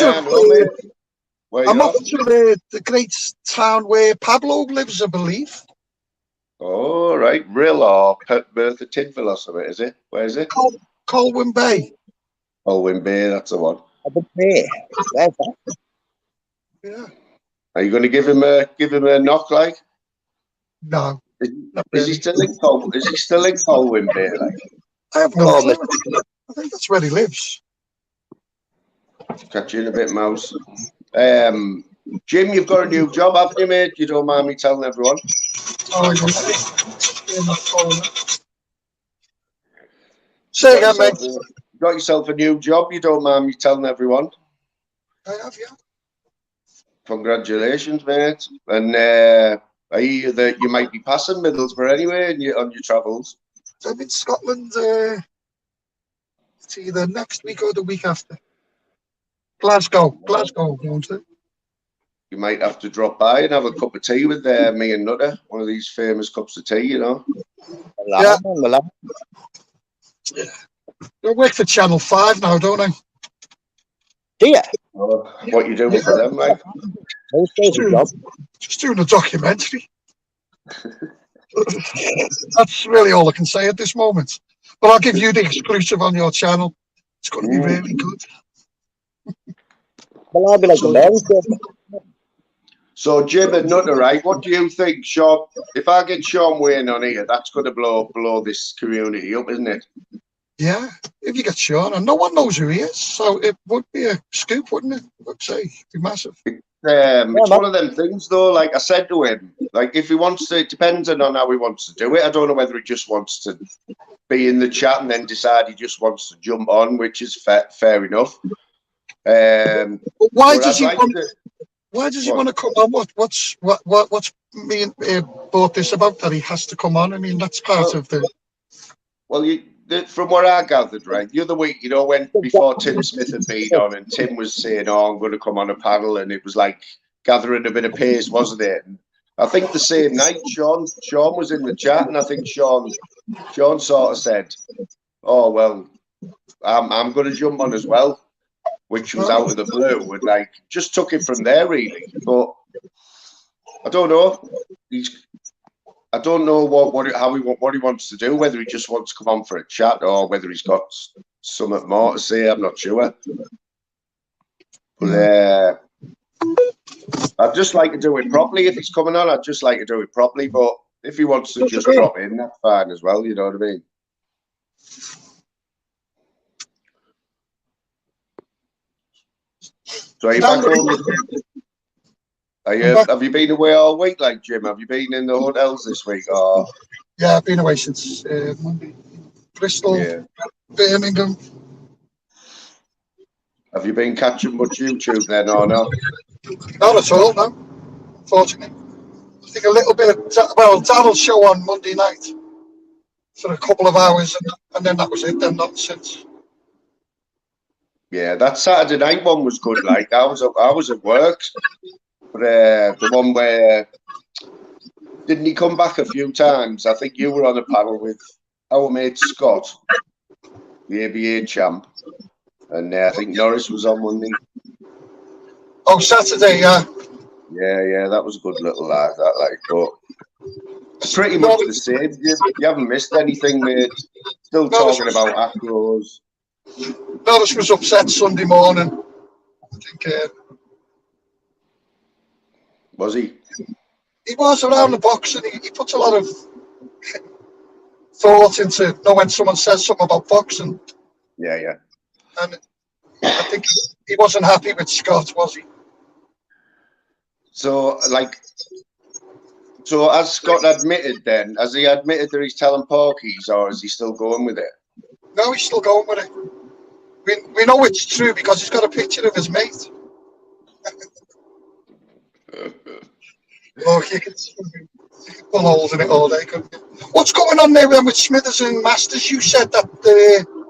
the great town where Pablo lives, I believe. Oh, right. Rill or Bertha Tidville or something, is it? Where is it? Colwyn Bay. Colwyn Bay, that's the one. Where's that? Yeah. Are you going to give him a knock, like? No. Is he still in Colwyn Bay, like? I have no clue. I think that's where he lives. Catch you in a bit, Mouse. Jim, you've got a new job, haven't you, mate? You don't mind me telling everyone? Oh, say again, mate. You got yourself a new job. You don't mind me telling everyone? I have, yeah. Congratulations, mate. And I hear that you might be passing Middlesbrough anyway on your travels. I'm in Scotland. It's either next week or the week after. Glasgow, won't it? You might have to drop by and have a cup of tea with me and Nutter. One of these famous cups of tea, you know. Yeah. I work for Channel 5 now, don't I? Do you? What you doing for them, mate? Just doing a documentary. That's really all I can say at this moment. But I'll give you the exclusive on your channel. It's going to be really good. Well, I'll be like So, Jim and Nutter, right? What do you think, Sean? If I get Sean Wayne on here, that's going to blow this community up, isn't it? Yeah, if you get Sean, and no one knows who he is, so it would be a scoop, wouldn't it? I would say it'd be massive. It's one of them things, though. Like I said to him, like if he wants to, it depends on how he wants to do it. I don't know whether he just wants to be in the chat and then decide he just wants to jump on, which is fair enough. Why does he want to come on? What's me brought this about that he has to come on? I mean, that's part of the. Well, from what I gathered, right, the other week, you know, before Tim Smith had been on, and Tim was saying, "Oh, I'm going to come on a panel," and it was like gathering a bit of pace, wasn't it? And I think the same night, Sean was in the chat, and I think Sean sort of said, "Oh well, I'm going to jump on as well," which was out of the blue, and like just took it from there, really. But I don't know. I don't know what he wants to do. Whether he just wants to come on for a chat or whether he's got something more to say. I'm not sure. But I'd just like to do it properly. If he's coming on, I'd just like to do it properly. But if he wants to just drop in, that's fine as well. You know what I mean? So are you back home? Have you been away all week, like Jim? Have you been in the hotels this week? Or Yeah, I've been away since Monday. Bristol, yeah. Birmingham. Have you been catching much YouTube then, or not? Not at all, no. Unfortunately. I think a little bit of, well, Daryl's show on Monday night for a couple of hours, and then that was it, then not since. Yeah, that Saturday night one was good. Like I was at work, but the one where didn't he come back a few times? I think you were on a panel with our mate Scott, the ABA champ, and I think Norris was on Monday. Oh, Saturday, yeah. Yeah, that was a good little live. That like, but pretty much the same. You haven't missed anything, mate. Still talking about acros. Norris was upset Sunday morning. I think. Was he? He was around the box, and he puts a lot of thought into when someone says something about boxing. Yeah. And I think he wasn't happy with Scott, was he? So, as Scott admitted then, has he admitted that he's telling porkies, or is he still going with it? No, he's still going with it. We know it's true because he's got a picture of his mate. Oh, you can pull holes in it all day, couldn't you? What's going on there with Smithers and Masters? You said that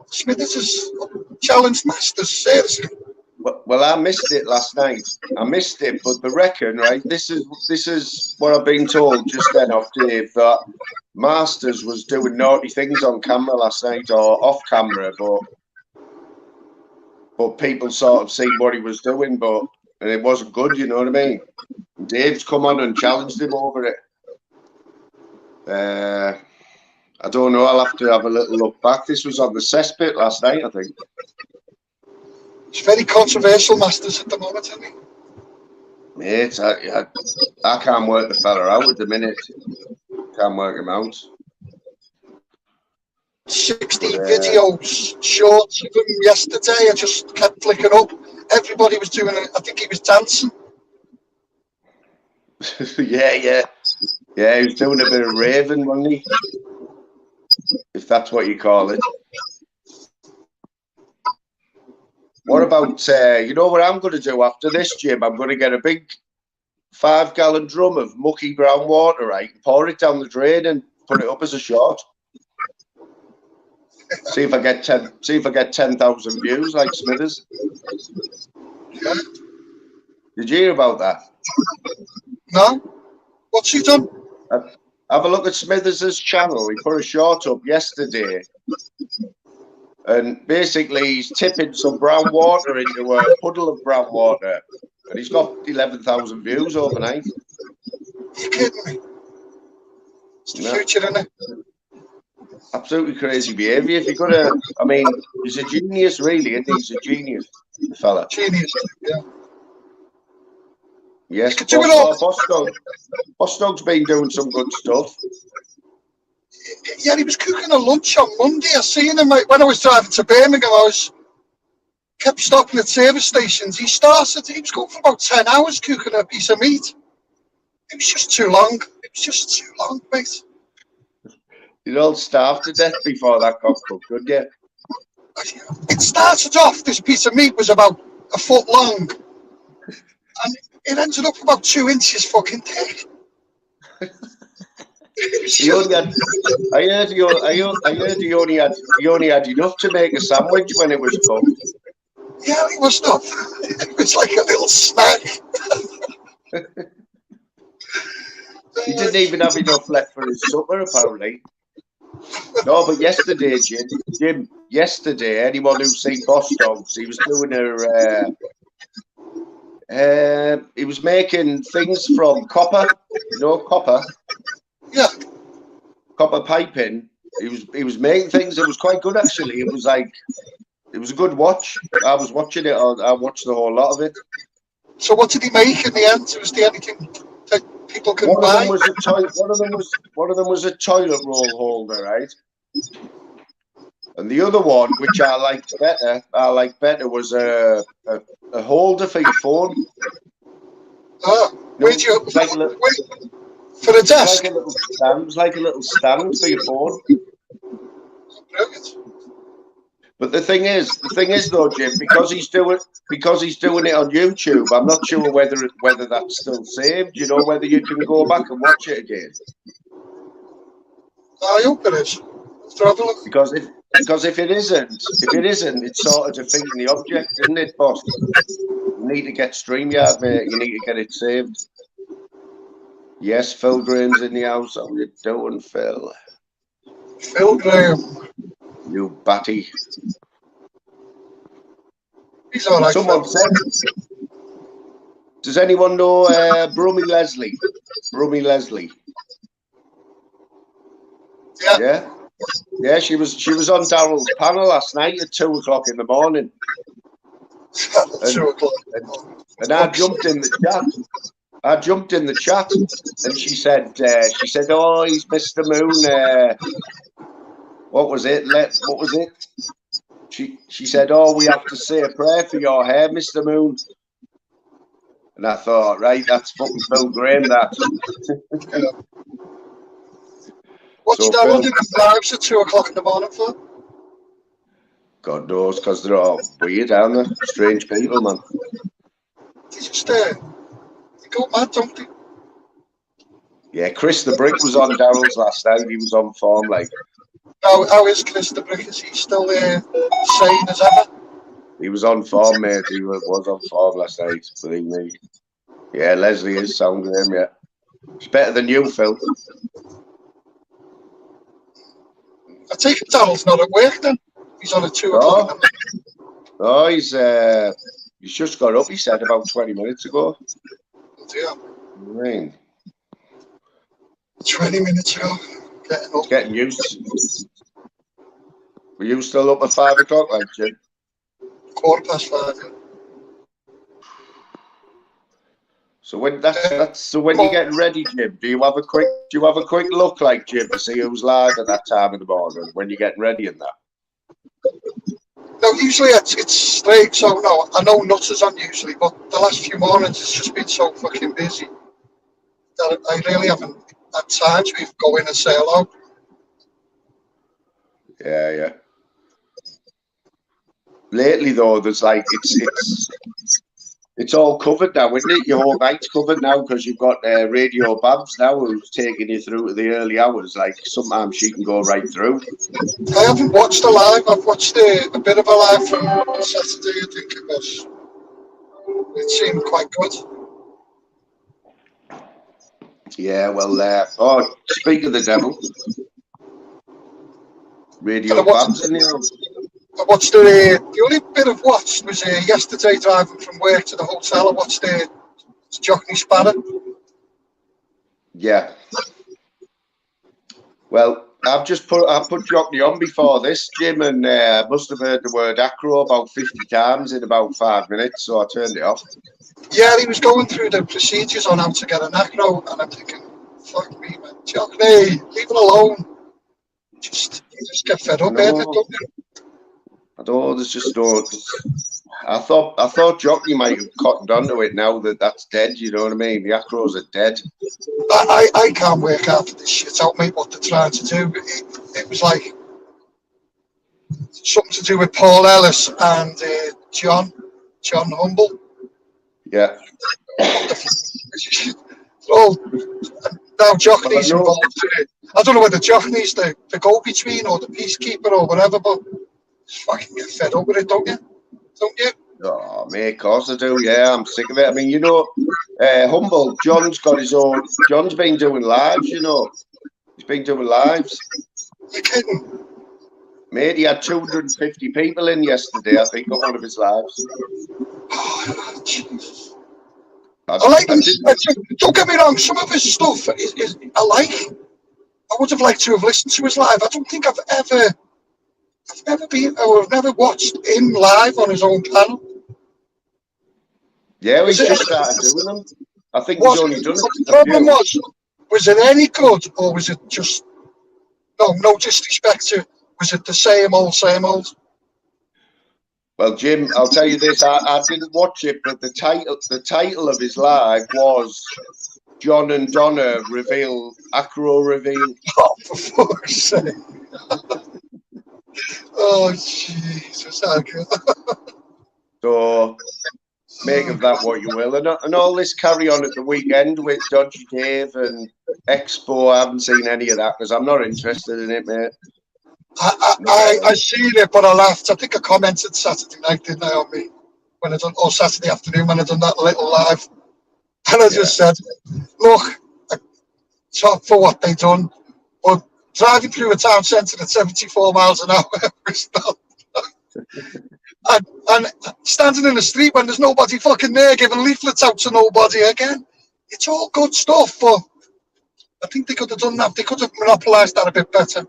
Smithers has challenged Masters, seriously. Well, I missed it last night. I missed it, but the reckon, right? This is what I've been told just then off Dave, that Masters was doing naughty things on camera last night or off camera, but people sort of seen what he was doing, and it wasn't good. You know what I mean? Dave's come on and challenged him over it. I don't know. I'll have to have a little look back. This was on the cesspit last night, I think. It's very controversial, Masters, at the moment, isn't he? Mate, I can't work the fella out at the minute. Can't work him out. 60 videos, shorts of him yesterday. I just kept flicking up. Everybody was doing it. I think he was dancing. Yeah, he was doing a bit of raving, wasn't he? If that's what you call it. What about, you know what I'm going to do after this, Jim? I'm going to get a big 5-gallon drum of mucky brown water, right? Pour it down the drain and put it up as a shot. See if I get 10,000 views like Smithers. Yeah. Did you hear about that? No? What's he done? Have a look at Smithers' channel. He put a short up yesterday. And basically, he's tipping some brown water into a puddle of brown water. And he's got 11,000 views overnight. You're kidding me? It's the future, isn't it? Absolutely crazy behaviour. If you're going to, I mean, he's a genius, really, isn't he? He's a genius, the fella. Genius, yeah. Yes, Bostog's been doing some good stuff. Yeah, he was cooking a lunch on Monday. I seen him when I was driving to Birmingham. I kept stopping at service stations. He was going for about 10 hours cooking a piece of meat. It was just too long. It was just too long, mate. You'd all starve to death before that got cooked, would you? It started off, this piece of meat was about a foot long. And it ended up about 2 inches fucking thick. He only had, I heard he only had enough to make a sandwich when it was cooked. Yeah, it was not. It was like a little snack. He didn't even have enough left for his supper, apparently. No, but yesterday, Jim, anyone who's seen Bostogs, he was doing he was making things from copper, copper. Yeah. Copper piping. He was making things that was quite good, actually. It was a good watch. I was watching it. I watched the whole lot of it. So what did he make in the end? Was there anything that people can One of buy? them was a toilet. One of them was a toilet roll holder, right? And the other one, which I liked better, was a holder for your phone. Where'd you Like a little, for a desk? like a little stand. It was like a little stand for your phone. Brilliant. But the thing is though, Jim, because he's doing it on YouTube, I'm not sure whether that's still saved. You know, whether you can go back and watch it again. I hope it is. Let's have a look. Because if it isn't, it's sort of defeating the object, isn't it, boss? You need to get StreamYard, mate. You need to get it saved. Yes, Phil Graham's in the house. How you doing, Phil? Phil Graham. You batty. He's all right. Someone said, does anyone know Brummy Leslie? Brummy Leslie. Yeah. Yeah, she was on Daryl's panel last night at 2 o'clock in the morning. 2 o'clock. And I jumped in the chat. And she said, "Oh, he's Mr. Moon. What was it? What was it?" She said, "Oh, we have to say a prayer for your hair, Mr. Moon." And I thought, right, that's fucking Phil Graham, that. What's Daryl doing lives at 2 o'clock in the morning for? God knows, because they're all weird, aren't they? Strange people, man. They just they go mad, don't they? Yeah, Chris the Brick was on Daryl's last night. He was on form, like. How is Chris the Brick? Is he still sane as ever? He was on form, mate. He was on form last night, believe me. Yeah, Leslie is sound with him, yeah. It's better than you, Phil. I take it Daryl's not at work then. He's on at 2 o'clock. Oh, he's just got up, he said, about 20 minutes ago. Yeah. I mean, 20 minutes ago. Getting up. Getting used. Were you still up at 5 o'clock, like, Jim? 5:15. Yeah. So when you're getting ready, Jim, do you have a quick look, like, Jim, to see who's live at that time of the morning when you're getting ready and that? No, usually it's straight, so no, I know Nutters on usually, but the last few mornings it's just been so fucking busy that I really haven't had time to even go in and say hello. Yeah. Lately though, there's like it's all covered now, isn't it? Your whole night's covered now because you've got Radio Babs now who's taking you through to the early hours. Like sometimes she can go right through. I haven't watched a live. I've watched a bit of a live from Saturday, I think it was. It seemed quite good. Yeah, well, speak of the devil. Radio Babs in the house. I watched the only bit I've watched was yesterday driving from work to the hotel. I watched the Jockney Sparrow. Yeah. Well, I put Jockney on before this, Jim, and must have heard the word acro about 50 times in about 5 minutes, so I turned it off. Yeah, he was going through the procedures on how to get an acro, and I'm thinking, fuck me, man, Jockney, leave it alone. You just get fed up, don't you? I don't. There's just no. I thought Jockney might have cottoned onto it now that that's dead. You know what I mean? The acros are dead. I can't work out this shit out, mate. What they're trying to do. It was like something to do with Paul Ellis and John Humble. Yeah. Well, now Jockney's involved in it. I don't know whether Jockney's the go-between or the peacekeeper or whatever, but just fucking get fed up with it, don't you? Don't you? Oh, mate, of course I do. Yeah, I'm sick of it. I mean, you know, Humble, John's got his own. John's been doing lives, you know. He's been doing lives. You're kidding? Mate, he had 250 people in yesterday, I think, on one of his lives. Oh, Jesus. I like him. Don't get me wrong, some of his stuff is I like. I would have liked to have listened to his live. I don't think I've never been, or I've never watched him live on his own panel. Yeah, we Was it- just started doing them. I think Was, he's only done the it. problem was I think he's Was, only done the it. problem was it any good, or was it just, no disrespect to, was it the same old, same old? Well, Jim, I'll tell you this: I didn't watch it, but the title of his live was John and Donna Acro reveal. Oh, for fuck's sake. Oh, Jesus, how good. So make of that what you will. And all this carry on at the weekend with Dodgy Dave and Expo. I haven't seen any of that because I'm not interested in it, mate. I seen it, but I laughed. I think I commented Saturday night, didn't I, on me, when I done, or Saturday afternoon when I done that little live. And I just said, look, top for what they done, but driving through a town centre at 74 miles an hour is not. And standing in the street when there's nobody fucking there giving leaflets out to nobody again. It's all good stuff, but I think they could have done that. They could have monopolised that a bit better.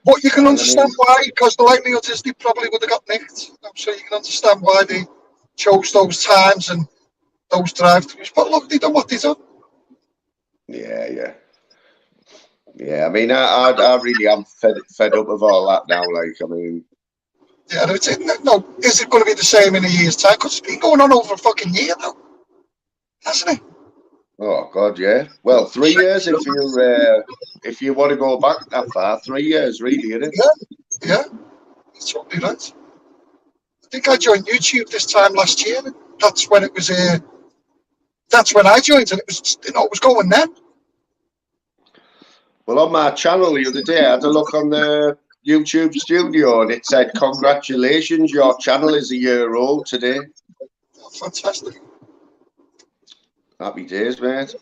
But you can understand why, because the likelihood is they probably would have got nicked. I'm sure you can understand why they chose those times and those drive-thrus. But look, they done what they done. Yeah. I mean, I really am fed up of all that now. Like, I mean, yeah, is it going to be the same in a year's time? Because it's been going on over a fucking year now, hasn't it? Oh God, yeah. Well, 3 years if you want to go back that far. 3 years, really, isn't it? Yeah, that's totally right. I think I joined YouTube this time last year. That's when it was. That's when I joined, and it was, it was going then. Well, on my channel the other day, I had a look on the YouTube studio, and it said, "Congratulations, your channel is a year old today." Oh, fantastic. Happy days, mate.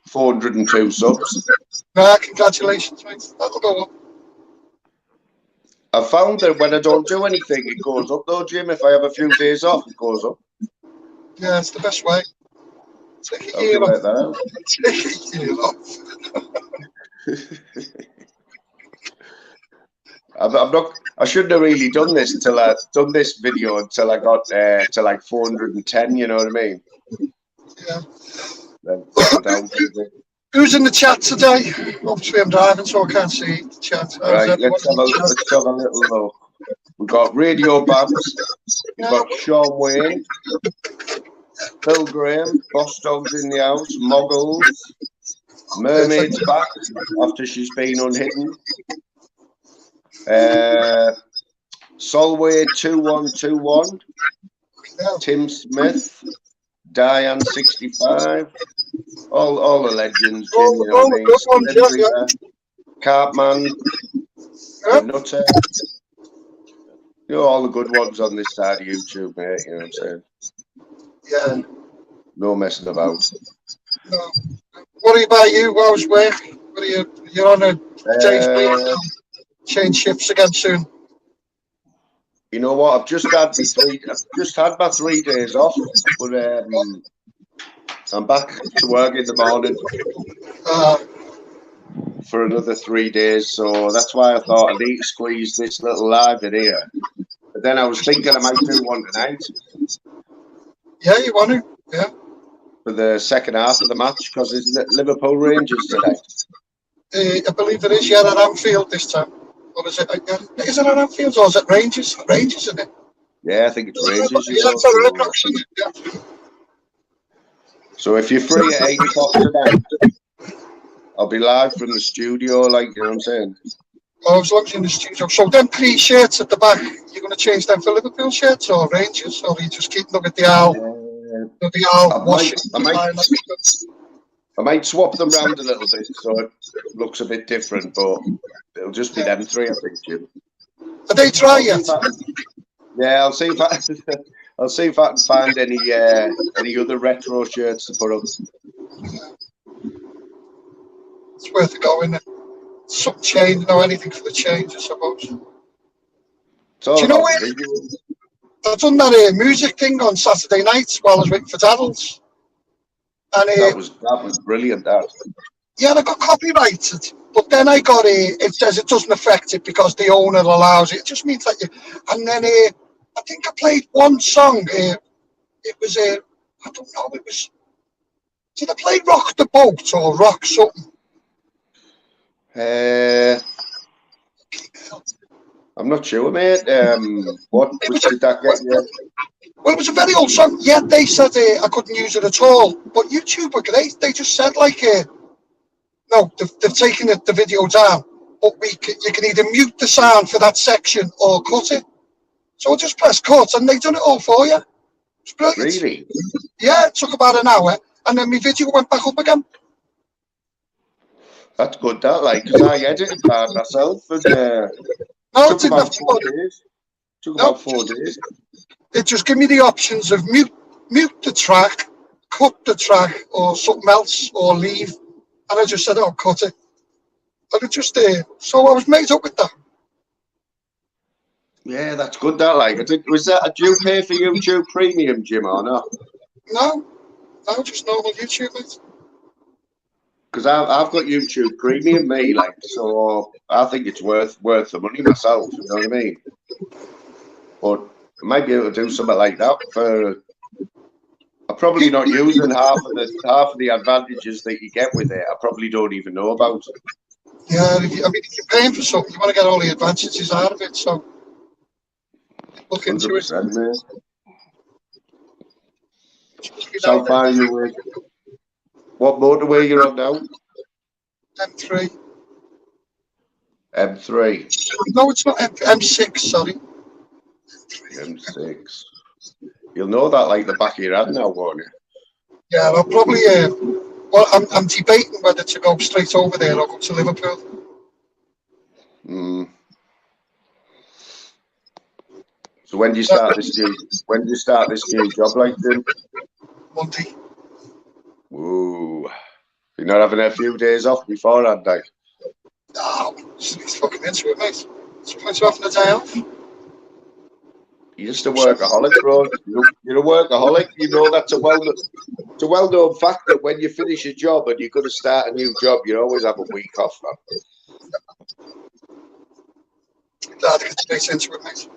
402 subs. Congratulations, mate. That'll go up. I found that when I don't do anything, it goes up though, Jim. If I have a few days off, it goes up. Yeah, it's the best way. Take a How'd year you work off. that out? Take a year off. I'm not. I shouldn't have really done this this video until I got to like 410. You know what I mean? Yeah. Then down. Who's in the chat today? Obviously, I'm driving, so I can't see the chat. Right, let's have a little look. We've got Radio Babs. We've got Sean Wayne, Phil Graham, Boss Dogs in the house, Moggles, Mermaid's back after she's been unhidden. Solway 2121, Tim Smith, Diane 65, all the legends, Jim, you know what I mean? Cartman, Nutter, you know, all the good ones on this side of YouTube, mate, you know what I'm saying? Yeah. No messing about. No. What about you? How's work? What are you're on a day's break? Change shifts again soon. You know what? I've just had my 3 days off, but I'm back to work in the morning for another 3 days. So that's why I thought I need to squeeze this little live in here. But then I was thinking I might do one tonight. Yeah, you want to? Yeah. For the second half of the match, because it's Liverpool Rangers tonight. I believe it is. Yeah, at Anfield this time. Or is it? Is it at Anfield or is it Rangers? Rangers, isn't it? Yeah, I think it's Rangers. Yeah, it's a Red Rocks, isn't it? Yeah. So if you're free at 8 o'clock tonight, I'll be live from the studio, like, you know what I'm saying? Oh, as long as you're in the studio. So them 3 shirts at the back, you're going to change them for Liverpool shirts or Rangers? Or you just keep them at the Owl? The Owl wash I might swap them round a little bit so it looks a bit different, but it'll just be them 3, I think, Jim. Are they dry yet? Yeah, I'll see if I can find any other retro shirts to put up. It's worth a go, isn't it? Some change, anything for the change, I suppose. Do you know what? I've done that music thing on Saturday nights while I was waiting for Daddles. And that was brilliant, that. Yeah, I got copyrighted, but then I got it says it doesn't affect it because the owner allows it. It just means that you, and then I think I played one song, it was a, I don't know, it was, did they play Rock the Boat or Rock something? I'm not sure, mate. What did that get you? Well, it was a very old song. Yeah, they said I couldn't use it at all. But YouTube were great. They just said like, no, they've taken the video down. But you can either mute the sound for that section or cut it. So I just press cut and they done it all for you. It's brilliant. Really? Yeah, it took about an hour, and then my video went back up again. That's good, that, like, because I edited that myself, and No, took about 4 days. Took about 4 days. It just gave me the options of mute the track, cut the track, or something else, or leave. And I just said, oh, cut it. And it just, so I was made up with that. Yeah, that's good, that, like, do you pay for YouTube Premium, Jim, or not? No, just normal YouTube, mate. Because I've got YouTube Premium, me, like, so I think it's worth the money myself, you know what I mean? But I might be able to do something like that for. I'm probably not using half of the advantages that you get with it. I probably don't even know about. Yeah, if you're paying for something, you want to get all the advantages out of it. So look into it. Man. So far, you with what motorway you're on now? M3. M3. No, it's not M6. Sorry. M6. You'll know that like the back of your hand now, won't you? Yeah, I'll probably. Well, I'm debating whether to go straight over there or go to Liverpool. So when do you start this new job, like Jim? Monday. Ooh. You're not having a few days off beforehand, like? No, it's fucking into it, mate. It's a point of having a day off. You're just a workaholic, bro. You're a workaholic. You know that's a well-known fact that when you finish a job and you're going to start a new job, you always have a week off, man. Glad to get straight into it, mate.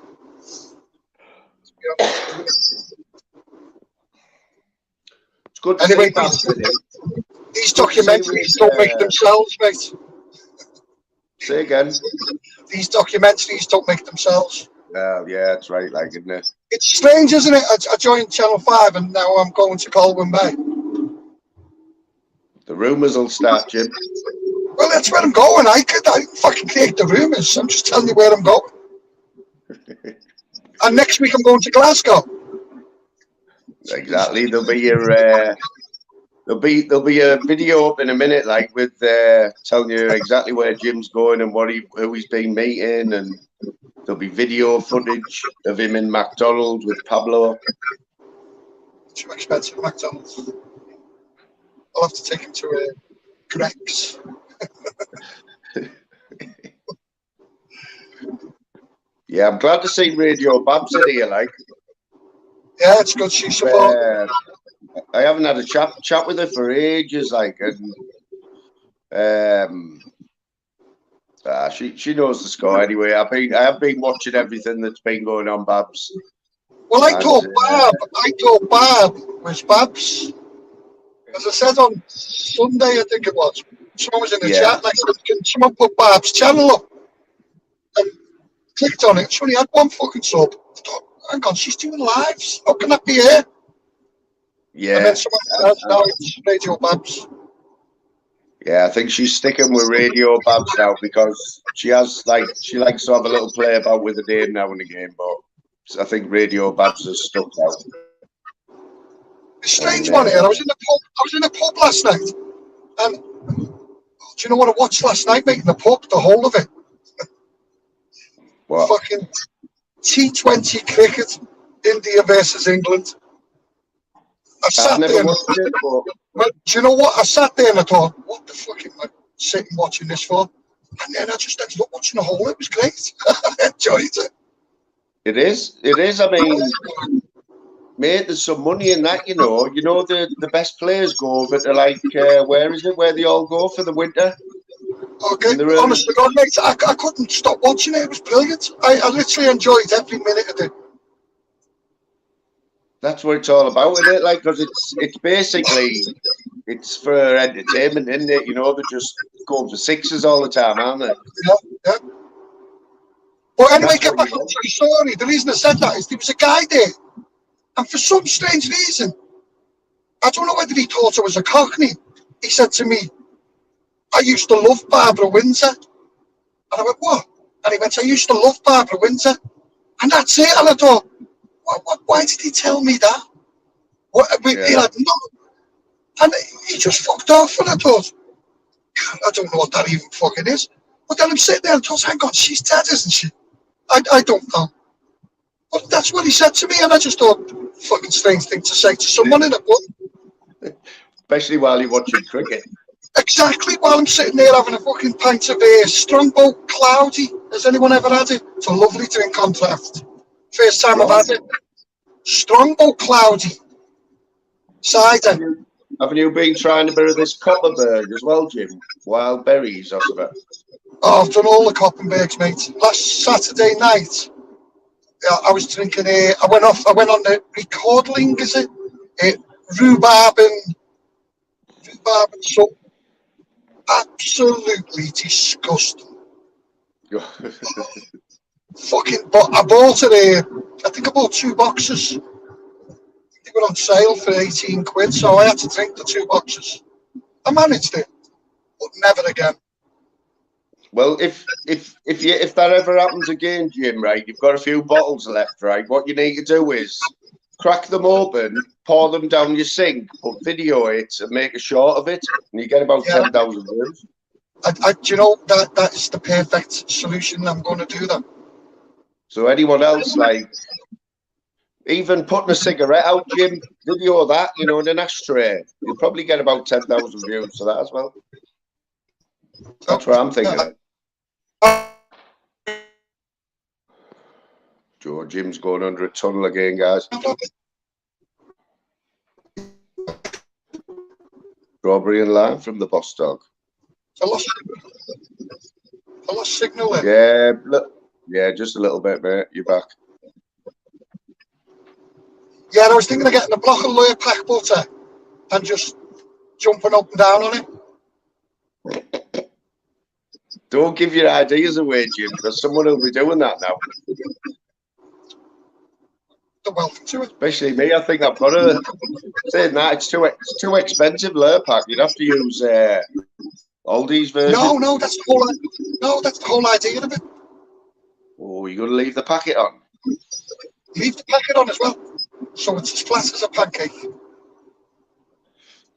It's good to anyway, see these documentaries don't make themselves, mate. Say again. These documentaries don't make themselves. Yeah, that's right, like, isn't it? It's strange, isn't it? I joined Channel 5 and now I'm going to Colwyn Bay. The rumours will start, Jim. Well, that's where I'm going. I fucking create the rumours. I'm just telling you where I'm going. And next week I'm going to Glasgow. Exactly. There'll be a video up in a minute, like with telling you exactly where Jim's going and who he's been meeting, and there'll be video footage of him in McDonald's with Pablo. Too expensive McDonald's. I'll have to take him to Greg's. Yeah, I'm glad to see Radio Babs in here, like. Yeah, it's good. She's support. I haven't had a chat with her for ages, like, and she knows the score anyway. I have been watching everything that's been going on, Babs. Well, I thought Bab was Babs. As I said on Sunday, I think it was. Someone was in the chat, like, can someone put Bab's channel up? And clicked on it. She only had one fucking sub. I thought, hang on, she's doing lives. How can that be her? Yeah. And then someone else, now it's Radio Babs. Yeah, I think she's sticking with Radio Babs now because she likes to have a little play about with the name now and again, but I think Radio Babs has stuck out. A strange one here. I was in a pub last night, and do you know what I watched last night, mate? In the pub, the whole of it. What? Fucking T20 cricket, India versus England. I've never watched it, but do you know what? I sat there and I thought, what the fuck am I sitting watching this for? And then I just ended up watching the whole. It was great. I enjoyed it. It is. I mean, mate, there's some money in that, you know. You know, the best players go over to, like, where is it? Where they all go for the winter? Okay, honestly, God, mate, I couldn't stop watching it. It was brilliant. I literally enjoyed every minute of it. That's what it's all about, isn't it? Like, because it's basically it's for entertainment, isn't it? You know, they're just going for sixes all the time, aren't they? Yeah. But anyway, That's get what back you to the story. The reason I said that is there was a guy there, and for some strange reason, I don't know whether he thought I was a Cockney. He said to me, I used to love Barbara Windsor. And I went, what? And he went, I used to love Barbara Windsor. And that's it. And I thought, why did he tell me that? He had no. And he just fucked off. And I thought, I don't know what that even fucking is. But then I'm sitting there and thought, hang on, she's dead, isn't she? I don't know. But that's what he said to me. And I just thought, fucking strange thing to say to someone in a pub. Especially while you're watching cricket. Exactly, while I'm sitting there having a fucking pint of Strongbow Cloudy. Has anyone ever had it? It's a lovely drink on draft. First time I've had it. Strongbow Cloudy. Cider. Haven't you been trying a bit of this Copperberg as well, Jim? Wild berries or something? Oh, I've done all the Coppenbergs, mate. Last Saturday night, I was drinking I went on the recording, is it? Rhubarb and salt. Absolutely disgusting. Fucking, but I bought it. I think I bought 2 boxes. They were on sale for 18 quid, so I had to drink the 2 boxes. I managed it, but never again. Well, if that ever happens again, Jim, right, you've got a few bottles left, right? What you need to do is crack them open, pour them down your sink, put video it, and make a short of it, and you get about 10,000 views. Do you know that is the perfect solution? I'm going to do that. So anyone else, like, even putting a cigarette out, Jim, video that, you know, in an ashtray, you'll probably get about 10,000 views for that as well. That's what I'm thinking. Joe, Jim's going under a tunnel again, guys. Strawberry and lime from the Boss Dog. I lost signal there. Yeah, just a little bit, mate. You're back. Yeah, I was thinking of getting a block of Lurpak butter and just jumping up and down on it. Don't give your ideas away, Jim, because someone will be doing that now. They're welcome to it. Especially me. I think I've got to say that it's too expensive, Lurpak. You'd have to use Aldi's version. No, that's the whole idea of it. Oh, you're going to leave the packet on? Leave the packet on as well, so it's as flat as a pancake.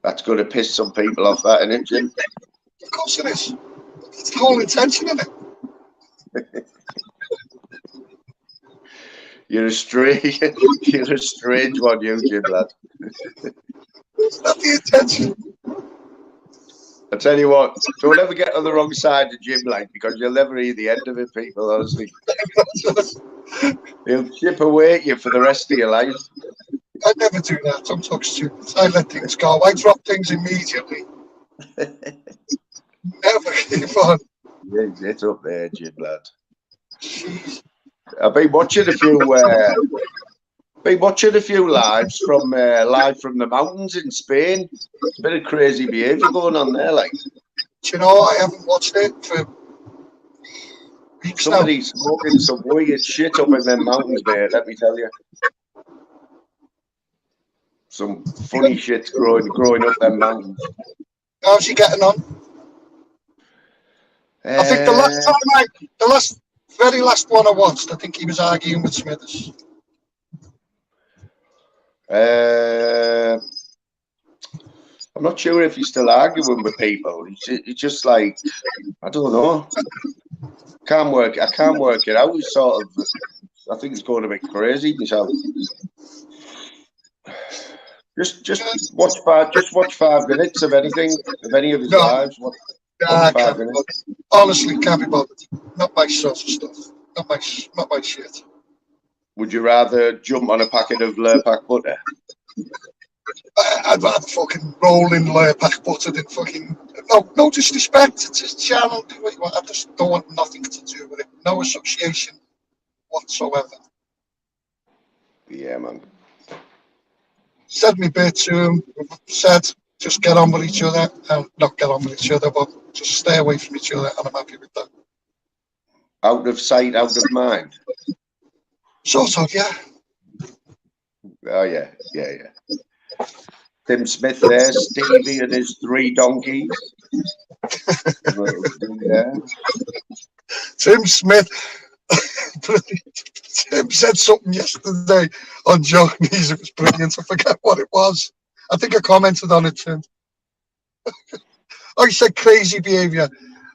That's going to piss some people off, that, isn't it, Jim? Of course it is. It's the whole intention of it. You're a strange one, you, Jim, lad. It's not the intention. I tell you what, don't ever get on the wrong side of Jim, like, because you'll never hear the end of it, people, honestly. He'll chip away at you for the rest of your life. I never do that. I'm so stupid. I let things go. I drop things immediately. Never give on. Yeah, get up there, Jim, lad. Jeez. I've been watching a few lives from live from the mountains in Spain. It's a bit of crazy behaviour going on there, like. Do you know, I haven't watched it for weeks now. Somebody's smoking some weird shit up in them mountains, mate, let me tell you. Some funny shit's growing up them mountains. How's he getting on? I think the very last one I watched, I think he was arguing with Smithers. I'm not sure if he's still arguing with people. He's just like, I don't know. I can't work it out. He's sort of, I think he's going a bit crazy himself. Just watch 5 minutes of anything, of any of his lives. Watch 5 minutes. Honestly, can't be bothered. Not my sort of stuff. Not my shit. Would you rather jump on a packet of Lurpak butter? I'd rather fucking roll in Lurpak butter than fucking... No disrespect. It's his channel. Do what you want. I just don't want nothing to do with it. No association whatsoever. Yeah, man. said me bit to him. Said just get on with each other, and not get on with each other, but just stay away from each other, and I'm happy with that. Out of sight, out of mind. Sort of, yeah. Oh yeah. Tim Smith there, Stevie and his 3 donkeys. Yeah. Tim Smith. Tim said something yesterday on Johnny's. It was brilliant. I forget what it was. I think I commented on it, Tim. I said crazy behaviour,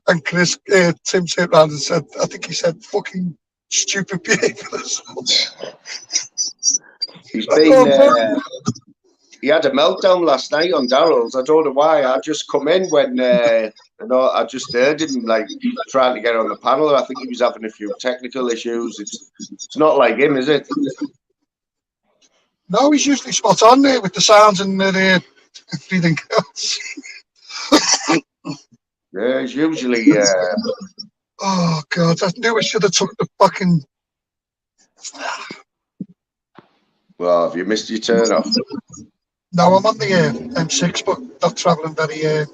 and Chris, Tim turned around and said, I think he said fucking stupid behaviour. He's been. He had a meltdown last night on Darrell's. I don't know why. I just come in when I just heard him like trying to get on the panel. I think he was having a few technical issues. It's not like him, is it? No, he's usually spot on there with the sounds and everything else. Yeah, he's usually. Oh God, I knew I should have took the fucking. Well, have you missed your turn off? No, I'm on the M6, but not travelling very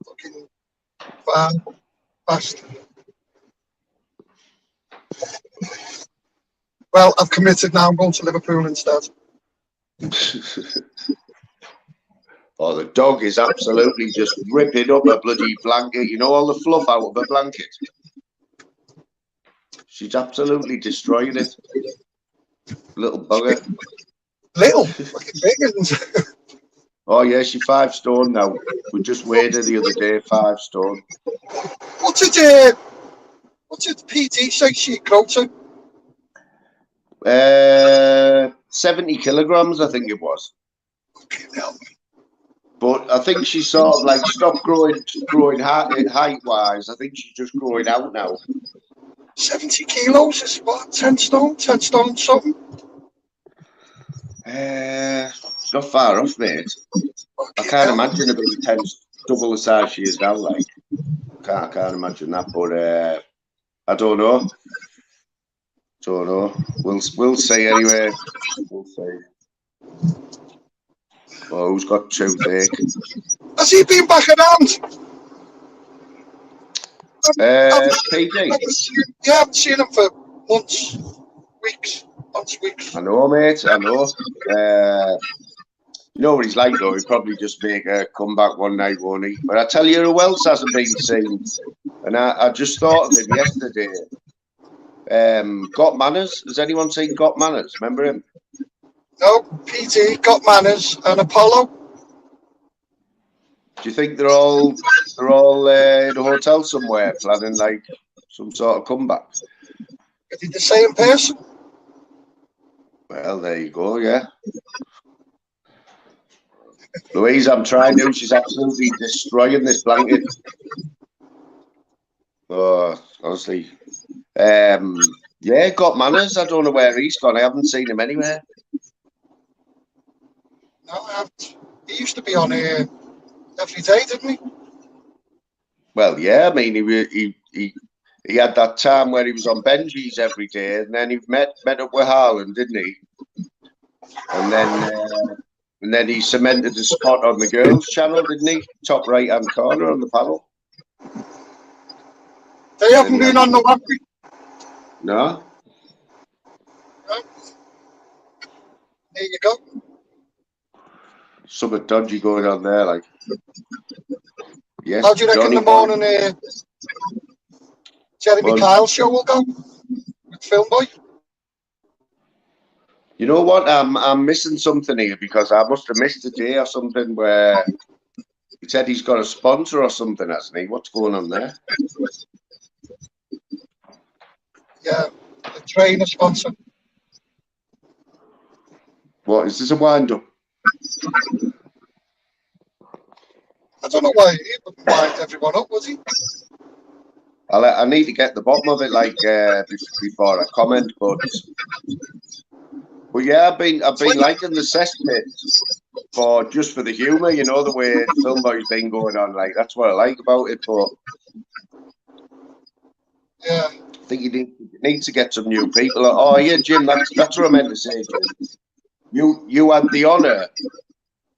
fucking fast. Well, I've committed now. I'm going to Liverpool instead. Oh, the dog is absolutely just ripping up a bloody blanket. You know, all the fluff out of a blanket. She's absolutely destroying it. Little bugger. Little, fucking big, isn't Oh yeah, she's 5 stone now. We just weighed her the other day, 5 stone. What did PD say she grow to? 70 kilograms, I think it was. Fucking hell. But I think she sort of like stopped growing height wise. I think she's just growing out now. 70 kilos is what? 10 stone? 10 stone something? It's not far off, mate. I can't imagine her being 10, double the size she is now. Like, I can't imagine that. But I don't know. We'll see anyway. We'll see. Oh, who's got toothache? Has he been back around? PG. I haven't seen him for months, weeks. I know, mate. I know. You know what he's like, though. He'll probably just make a comeback one night, won't he? But I tell you who else hasn't been seen. And I just thought of him yesterday. Got Manners. Has anyone seen Got Manners? Remember him? No, PT, Got Manners, and Apollo. Do you think they're all in a hotel somewhere planning like some sort of comeback? Are they the same person? Well, there you go, yeah. Louise, I'm trying to. She's absolutely destroying this blanket. Oh, honestly. Yeah, Got Manners. I don't know where he's gone. I haven't seen him anywhere. No, I haven't. He used to be on here every day, didn't he? Well, yeah. I mean, he had that time where he was on Benji's every day, and then he met up with Haaland, didn't he? And then he cemented the spot on the girls' channel, didn't he? Top right-hand corner on the panel. They haven't been on the one week. No. No. There you go. Something dodgy going on there, like. Yes. How do you reckon the morning Jeremy Kyle show will go with Film Boy? You know what? I'm missing something here because I must have missed a day or something where he said he's got a sponsor or something, hasn't he? What's going on there? Yeah, the trainer sponsor. What is this, a wind up? I don't know why he wouldn't wind everyone up, was he? I need to get the bottom of it, like before I comment, but yeah, I've been liking the cesspit for the humour, you know, the way Film Boy's been going on, like that's what I like about it. But yeah, I think you need to get some new people. Oh yeah, Jim, that's what I meant to say, Jim. you had the honour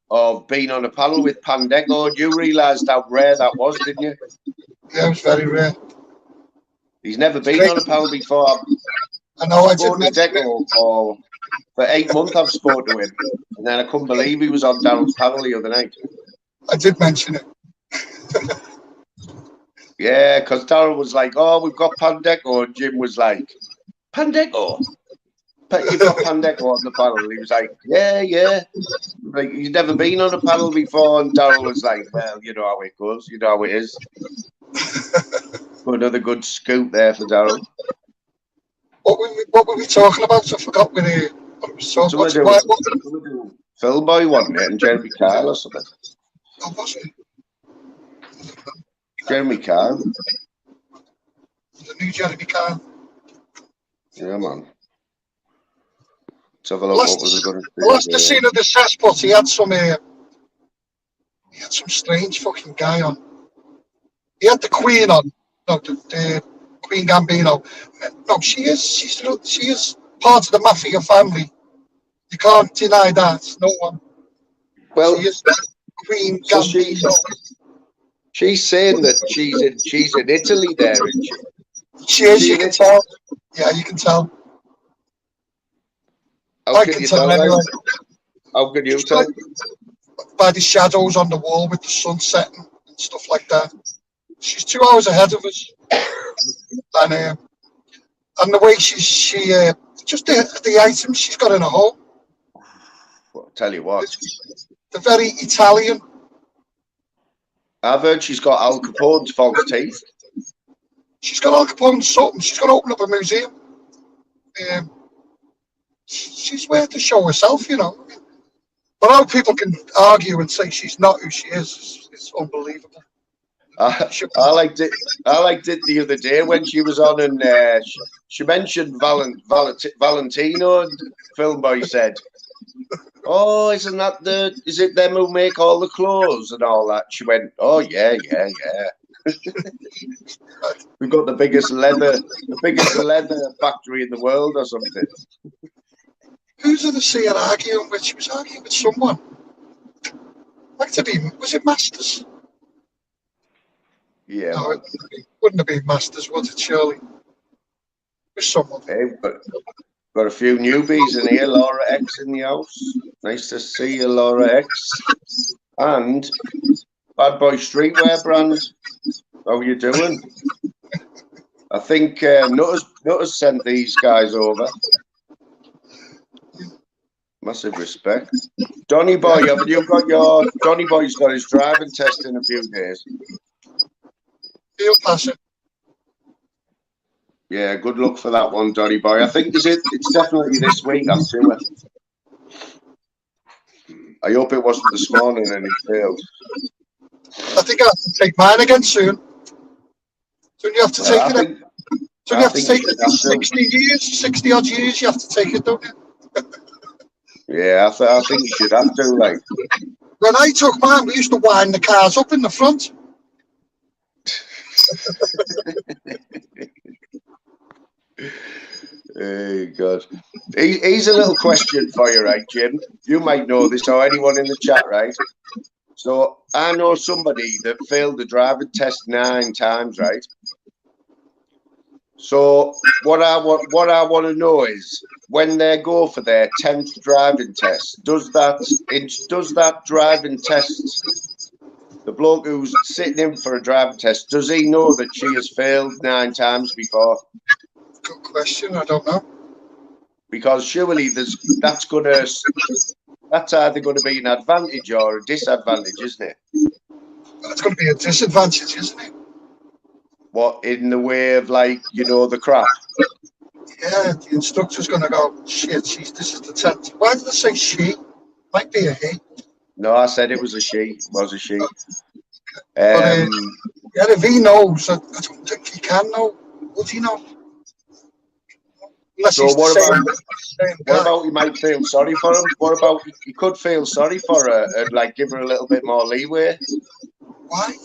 of being on a panel with Pandeco. You realised how rare that was, didn't you? Yeah, it was very rare. He's never been on a panel before. I know. I did spoke to mention it. Deco for 8 months. I've spoken to him, and then I couldn't believe he was on Daryl's panel the other night. I did mention it. Yeah, because Daryl was like, "Oh, we've got Pandeco," and Jim was like, "Pandeco? You've got Pandeco on the panel?" And he was like, "Yeah." Like, he's never been on a panel before, and Daryl was like, "Well, you know how it goes. You know how it is." Another good scoop there for Daryl. What were we talking about? I forgot what it was. So much. Phil Boy, wasn't it? And Jeremy Kyle or something. Oh, was it? Jeremy Kyle. The new Jeremy Kyle. Yeah, man. Let's have a look. What was it going to do? Last scene of the cesspot, he had some strange fucking guy on. He had the Queen on. No, the Queen Gambino. No, she is part of the Mafia family. You can't deny that. No one. Well, she is Queen so Gambino. She's saying that she's in Italy there, isn't she? She is. You can tell. Yeah, you can tell. How can you tell? Anyway. How can you tell? By the shadows on the wall with the sun setting and stuff like that. She's 2 hours ahead of us, and the way she just the items she's got in her home. Well, I'll tell you what, they're very Italian. I've heard she's got Al Capone's false teeth. She's got Al Capone's something. She's going to open up a museum. She's worth to show herself, you know. But how people can argue and say she's not who she is, it's unbelievable. I liked it the other day when she was on, and she mentioned Valentino, and Film Boy said, "Oh, is it them who make all the clothes and all that?" She went, "Oh yeah." We've got the biggest leather factory in the world or something. Who's the see her arguing with? She was arguing with someone. Was it Masters? Yeah. No, it wouldn't have been Masters, would it, surely? It was someone. Hey, got a few newbies in here. Laura X in the house. Nice to see you, Laura X. And Bad Boy Streetwear brand. How are you doing? I think Nutters sent these guys over. Massive respect. Donny Boy, haven't you got your... Donny Boy's got his driving test in a few days. He'll pass it. Yeah, good luck for that one, Donny Boy. I think it's definitely this week, I'm sure. I hope it wasn't this morning and it failed. I think I have to take mine again soon. Don't you have to take it? Don't you have to take it 60 odd years, you have to take it, don't you? Yeah, I think you should have to, like. When I took mine, we used to wind the cars up in the front. Hey, God. Here's a little question for you, right, Jim? You might know this, or anyone in the chat, right? So I know somebody that failed the driving test 9 times, right? So what I want to know is, when they go for their 10th driving test, does that driving test, the bloke who's sitting in for a driving test, does he know that she has failed 9 times before? Good question. I don't know. Because surely that's either going to be an advantage or a disadvantage, isn't it? It's going to be a disadvantage, isn't it? What, in the way of, like, you know, the crap? Yeah, the instructor's going to go, shit, this is the 10th. Why did I say she? Might be a he. No, I said it was a she. It was a she. Yeah, if he knows, I don't think he can know. Would he know? Unless so he's what about about you might feel sorry for him? What about you could feel sorry for her and, like, give her a little bit more leeway? Why?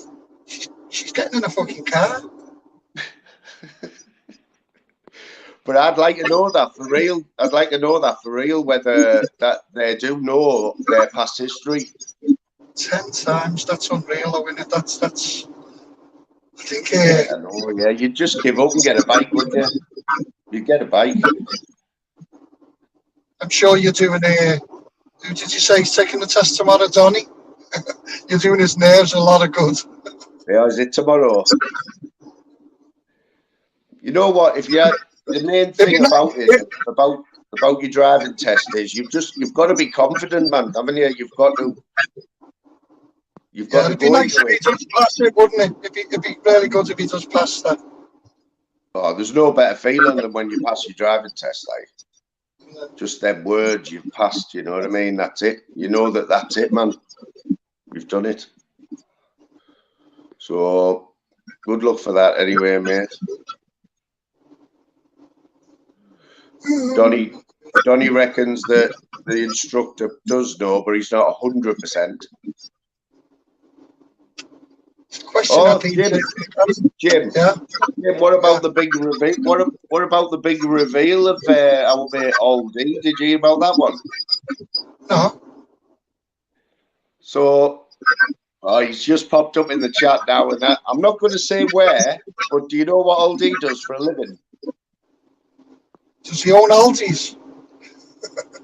She's getting in a fucking car. But I'd like to know that for real. I'd like to know that for real, whether that they do know their past history. 10 times, that's unreal, though, isn't it? That's, I think, I know, yeah. You'd just give up and get a bike, wouldn't you? You'd get a bike. I'm sure you're doing who did you say is taking the test tomorrow, Donny? You're doing his nerves a lot of good. Yeah, is it tomorrow? You know what? If you had, the main thing about it, about your driving test is you've got to be confident, man, haven't you? You've got to It'd be go nice into if he does pass it, wouldn't it? It'd be really good if he does pass that. Oh, there's no better feeling than when you pass your driving test, like. Just them words you've passed, you know what I mean? That's it. You know that's it, man. You've done it. So, good luck for that anyway, mate. Donny reckons that the instructor does know, but he's not 100%. Question, Jim. Yeah. Jim, what about the big reveal? What about the big reveal of our mate Aldi? Did you hear about that one? No. So, he's just popped up in the chat now, and that, I'm not going to say where, but do you know what Aldi does for a living? Does he own Aldi's?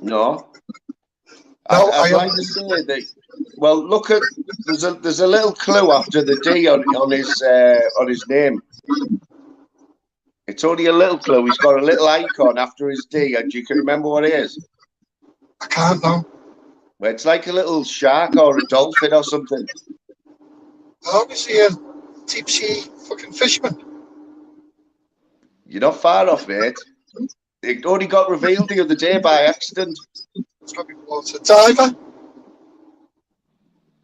No. No, I'd like to say that. Well, look at there's a little clue after the D on his name. It's only a little clue. He's got a little icon after his D, and you can remember what it is. I can't know. Well, it's like a little shark or a dolphin or something. Oh, is he a deep sea fucking fisherman? You're not far off, mate. It only got revealed the other day by accident. It's got to be water diver.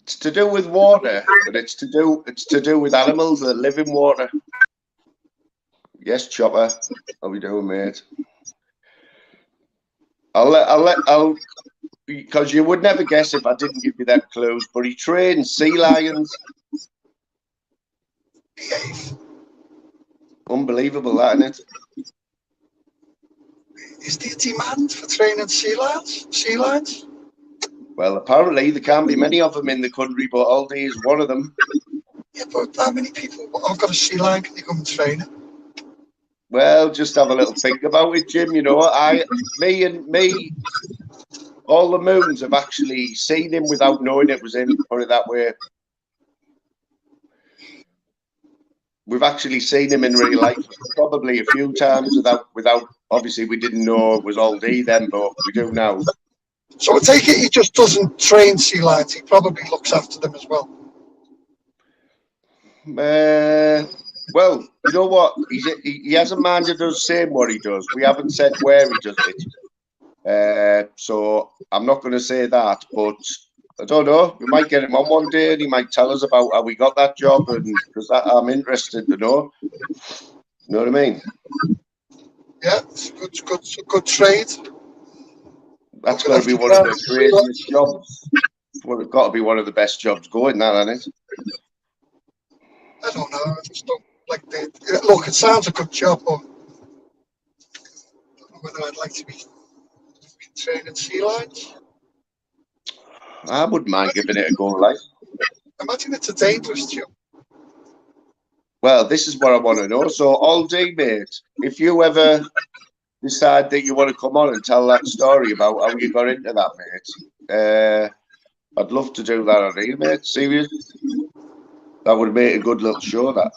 It's to do with water, but it's to do with animals that live in water. Yes, Chopper. How we doing, mate? I'll because you would never guess if I didn't give you that clues. But he trains sea lions. Behave. Unbelievable, that, isn't it? Is there a demand for training sea lions? Well, apparently there can't be many of them in the country, but Aldi is one of them. Yeah, but how many people have got a sea lion? Can you come and train it? Well, just have a little think about it, Jim. You know, me, all the moons have actually seen him without knowing it was him. Put it that way. We've actually seen him in real life probably a few times without. Obviously, we didn't know it was Aldi then, but we do now. So I take it he just doesn't train sea lions. He probably looks after them as well. Well, you know what? He hasn't minded us saying what he does. We haven't said where he does it. So I'm not going to say that, but I don't know. We might get him on one day, and he might tell us about how we got that job, and because I'm interested to know. You know what I mean? Yeah, it's a good trade. That's got to be one of the craziest jobs. Well, it's got to be one of the best jobs going, that, hasn't it? I don't know. I just don't like the look. It sounds a good job, but I don't know whether I'd like to be training sea lions. I wouldn't mind giving it a go, like. Imagine it's a dangerous job. Well, this is what I want to know. So, Aldi, mate, if you ever decide that you want to come on and tell that story about how you got into that, mate, I'd love to do that on here, mate. Serious? That would make a good little show, that.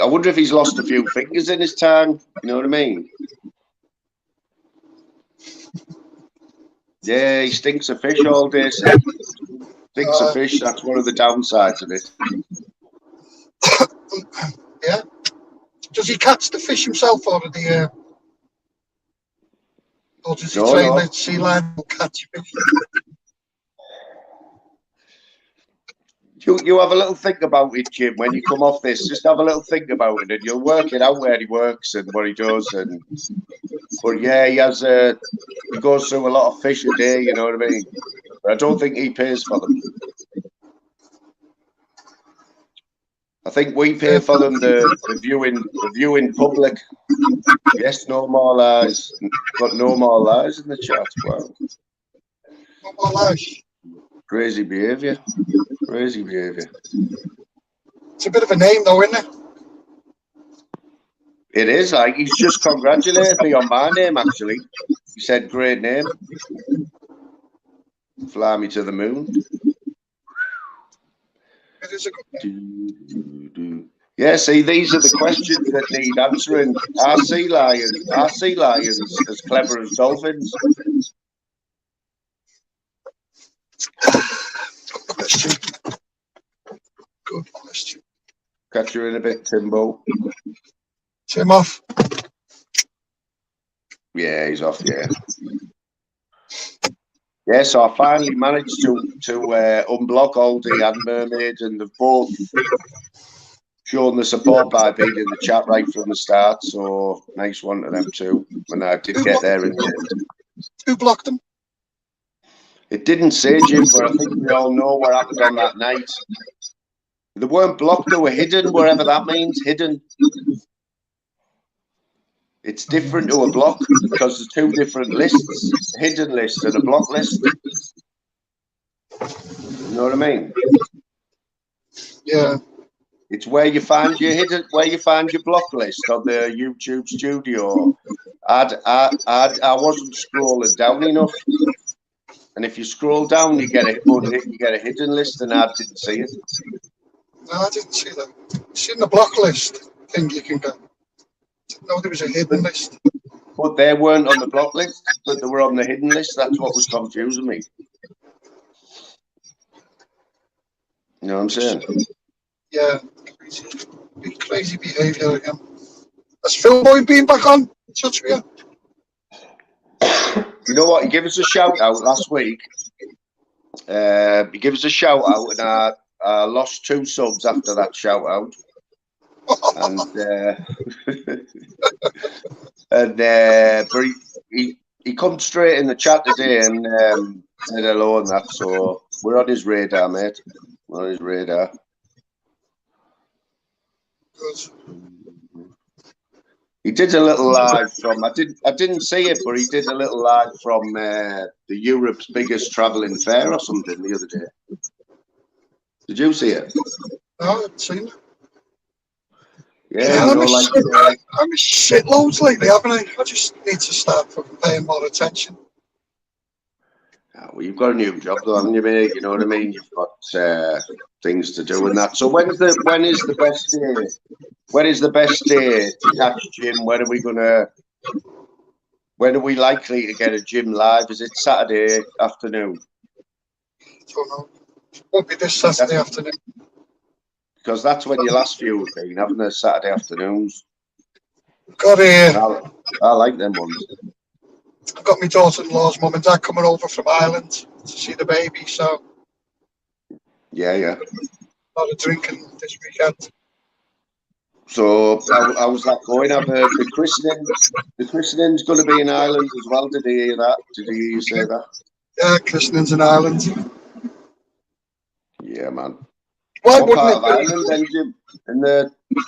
I wonder if he's lost a few fingers in his tongue. You know what I mean? Yeah, he stinks of fish all day. Stinks of fish. That's one of the downsides of it. Yeah. Does he catch the fish himself, or does he train the sea lion to catch fish? You have a little think about it, Jim. When you come off this, just have a little think about it, and you'll work it out where he works and what he does. But yeah, he goes through a lot of fish a day. You know what I mean? But I don't think he pays for them. I think we pay for them the viewing public. Yes, no more lies. Got no more lies in the chat. Wow. No more lies. Crazy behaviour. Crazy behaviour. It's a bit of a name, though, isn't it? It is. Like, he's just congratulated me on my name, actually. He said, great name. Fly me to the moon. It is a good name. Yeah, see, these are the questions that need answering. Are sea lions as clever as dolphins? Good question. Good question. Catch you in a bit, Timbo. Tim off. Yeah, he's off, yeah. Yeah, so I finally managed to unblock Aldi and Mermaid, and they've both shown the support by being in the chat right from the start, so nice one to them too, when I did get there in the end. Who blocked them? It didn't say, Jim, but I think we all know what happened on that night. They weren't blocked, they were hidden, wherever that means, hidden. It's different to a block because there's two different lists, a hidden list and a block list. You know what I mean? Yeah. It's where you find your block list on the YouTube Studio. I wasn't scrolling down enough, and if you scroll down, you get a hidden list, and I didn't see it. No, I didn't see that. It's in the block list thing you can get. No, there was a hidden list. But they weren't on the block list, but they were on the hidden list. That's what was confusing me. You know what I'm saying? Yeah, crazy behaviour again. Has Phil Boyd been back on touch with you? You know what? He gave us a shout out last week. He gave us a shout out, and I lost 2 subs after that shout out. But he come straight in the chat today and said hello and that. So we're on his radar, mate. We're on his radar. He did a little live from. I didn't see it, but he did a little live from the Europe's biggest travelling fair or something the other day. Did you see it? No, I haven't seen it. Yeah, I'm a shitloads lately, haven't I? I just need to start fucking paying more attention. Well, you've got a new job, though, haven't you, mate? You know what I mean? You've got things to do and that. So when is the best day? When is the best day to catch Jim? When are we likely to get a Jim live? Is it Saturday afternoon? Don't know. Won't be this Saturday afternoon. Because that's when your last few have been, haven't they? Saturday afternoons. I like them ones. I've got my daughter-in-law's mum and dad coming over from Ireland to see the baby, so yeah. A lot of drinking this weekend. So how was that going? I've heard the christening's going to be in Ireland as well. Did you hear that? Did you hear you say that? Yeah, christening's in Ireland. Yeah, man. Why what part of wouldn't it Ireland then, Jim?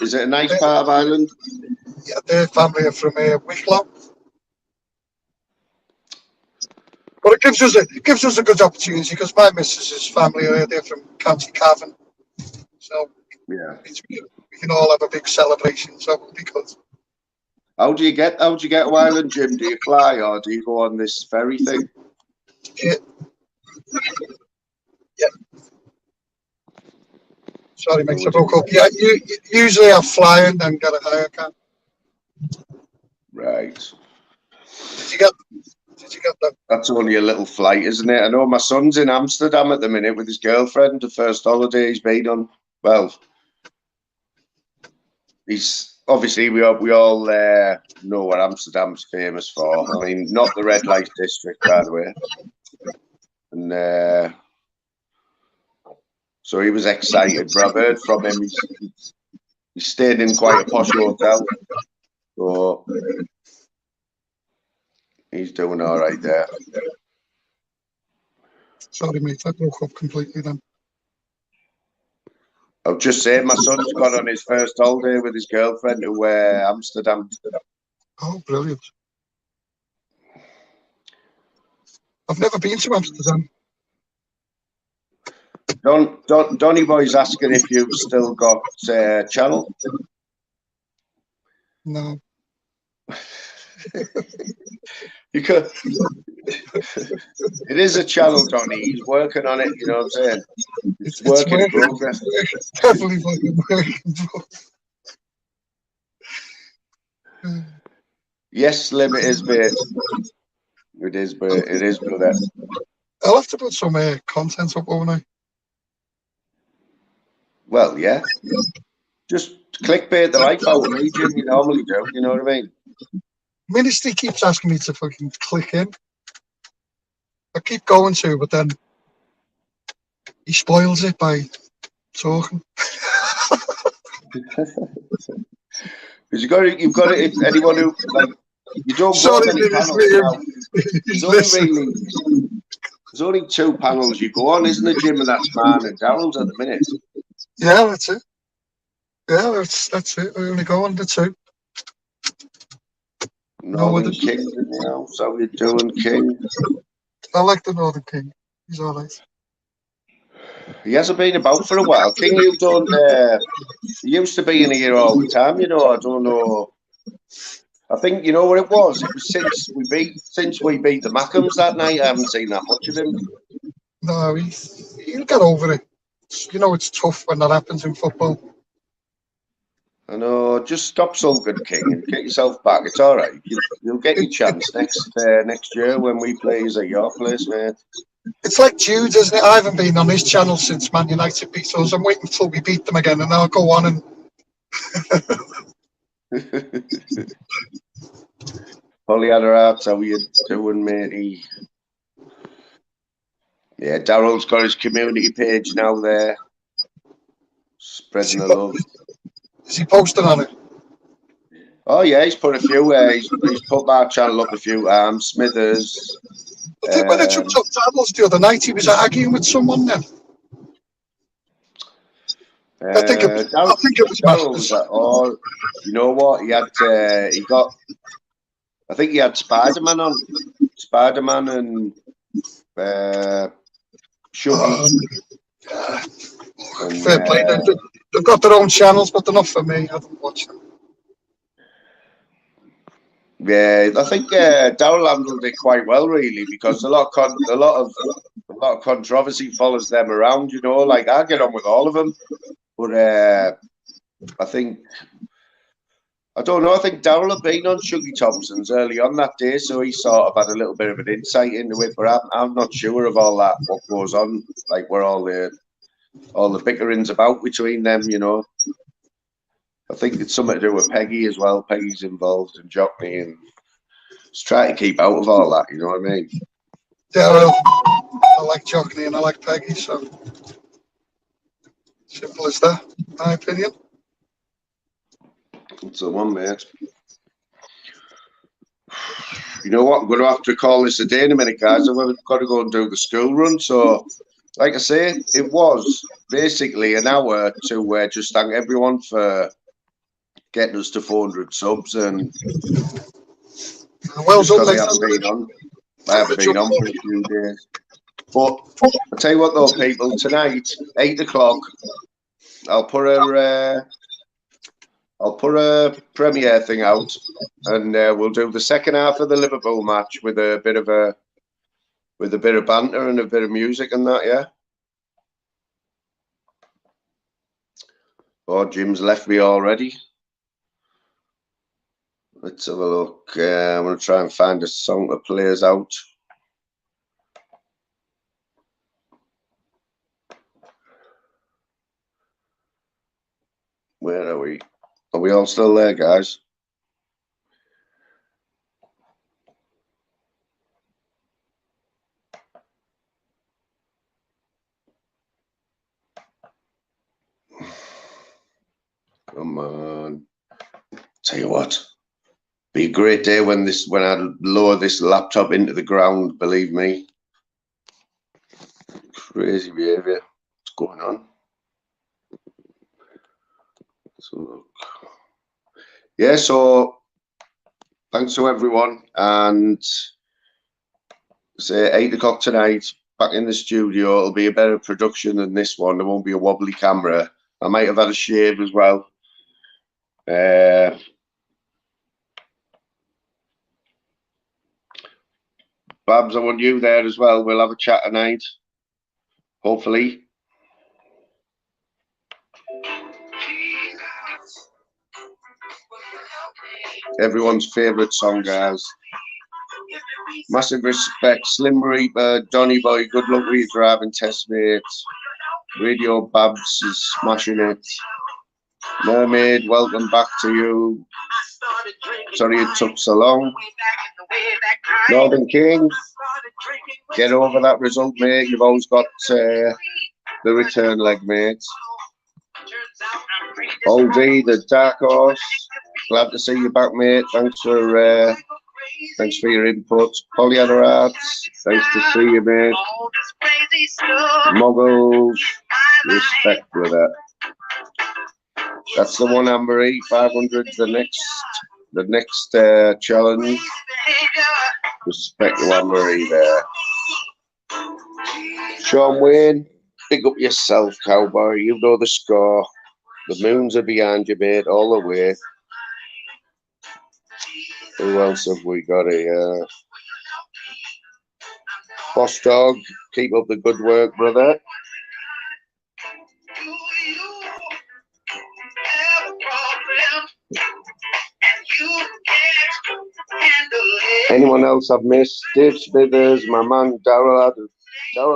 Is it a nice part of Ireland? Yeah, their family are from Wicklow. But it gives us a good opportunity because my missus' family they're from County Cavan. So yeah, we can all have a big celebration, so it'll be good. How do you get to Ireland, Jim? Do you fly or do you go on this ferry thing? Yeah. Sorry, mate, I broke up. Yeah, usually I fly and then get a hire car. Right. Did you get that? That's only a little flight, isn't it? I know my son's in Amsterdam at the minute with his girlfriend. The first holiday he's been on. Well, he's obviously we all know what Amsterdam's famous for. I mean, not the red light district, by the way. And so he was excited, but I've heard from him he stayed in quite a posh hotel. So he's doing all right there. Sorry, mate, I broke up completely then. I've just said my son's gone on his first holiday with his girlfriend to Amsterdam. Oh, brilliant. I've never been to Amsterdam. Donny Boy's asking if you've still got channel. No. You could. It is a channel, Donny. He's working on it. You know what I'm saying? It's work in progress. It's definitely fucking work in progress. Yes, Slim, it is, mate. It is, but it is, brother. I'll have to put some content up, won't I? Well, yeah. Just clickbait the life out of me, Jim. You normally do. You know what I mean? Ministry keeps asking me to fucking click in. I keep going to, but then he spoils it by talking. Because you've got it. If anyone who like, you don't go on many panels now. There's only 2 panels you go on, isn't it, Jim? And that's mine and Daryl's at the minute. Yeah, that's it. Yeah, that's it. I only go on the 2. Northern King, you know, so you're doing King. I like the Northern King. He's all right. He hasn't been about for a while. King, you don't. He used to be in here all the time, you know. I don't know. I think you know what it was. It was since we beat the Mackhams that night. I haven't seen that much of him. No, he'll get over it. You know, it's tough when that happens in football. I know. Just stop sulking, King, and get yourself back. It's all right. You'll get your chance next year when we play at your place, mate. It's like Jude, isn't it? I haven't been on his channel since Man United beat us. I'm waiting until we beat them again, and I'll go on and. Pollyanna Arts, how you doing, matey? Yeah, Daryl's got his community page now there. Spreading the love. Is he posting on it? Oh yeah, he's put a few. He's put my channel up a few times. Smithers. I think when I jumped up channels the other night, he was arguing with someone then. I think it was Masters. Oh, you know what? He got. I think he had Spider-Man on. Spider-Man and Shuggy. Fair play. They've got their own channels, but they're not for me. I don't watch them. Yeah, I think Daryl handled it quite well, really, because a lot of controversy follows them around. You know, like I get on with all of them, but I don't know. I think Daryl had been on Shuggy Thompson's early on that day, so he sort of had a little bit of an insight into it. But I'm not sure of all that, what goes on, like where all the bickering's about between them. You know, I think it's something to do with Peggy as well. Peggy's involved in Jockney, and just try to keep out of all that. You know what I mean? Yeah, well, I like Jockney and I like Peggy, so simple as that. My opinion. It's the one, mate. You know what? I'm going to have to call this a day in a minute, guys. I've got to go and do the school run. So, like I say, it was basically an hour to just thank everyone for getting us to 400 subs. And well done, I haven't been on for a few days. But I'll tell you what, though, people, tonight, 8 o'clock, I'll put a premiere thing out, and we'll do the second half of the Liverpool match with a bit of banter and a bit of music and that. Yeah. Oh, Jim's left me already. Let's have a look. I'm going to try and find a song that plays out. Where are we? Are we all still there, guys? Come on. Tell you what, be a great day when I lower this laptop into the ground, believe me. Crazy behavior. What's going on? So look. Yeah, so thanks to everyone, and say 8 o'clock tonight, back in the studio. It'll be a better production than this one. There won't be a wobbly camera. I might have had a shave as well. Babs, I want you there as well. We'll have a chat tonight, hopefully. Everyone's favourite song, guys. Massive respect. Slim Reaper, Donny Boy, good luck with your driving test, mate. Radio Babs is smashing it. Mermaid, welcome back to you. Sorry it took so long. Northern King, get over that result, mate. You've always got the return leg, mate. Old D, the Dark Horse, glad to see you back, mate. Thanks for your input. Polyadorats, thanks to see you, mate. Muggles, respect with that. That's the one, Ambery. 500's the next challenge. Respect to Ambery there. Sean Wayne, pick up yourself, cowboy. You know the score. The moons are behind you, mate, all the way. Who else have we got here? Boss Dog, keep up the good work, brother. Anyone else I've missed? Dave Smithers, my man Darrell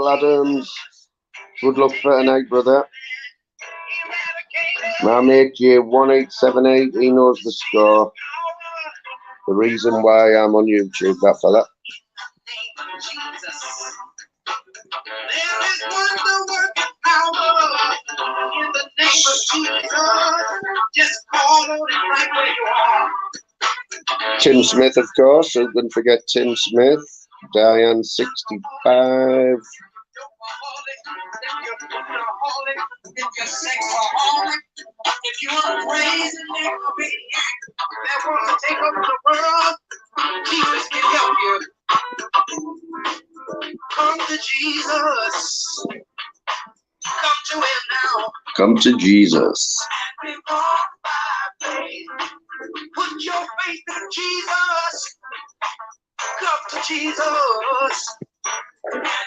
Adams. Good luck for tonight, brother. My mate J1878, he knows the score. The reason why I'm on YouTube, that fella. Tim Smith, of course. Who can forget Tim Smith? Diane 65. If you are crazy, that want to take over the world, Jesus can help you. Come to Jesus. Come to him now. Come to Jesus. Put your faith in Jesus. Come to Jesus.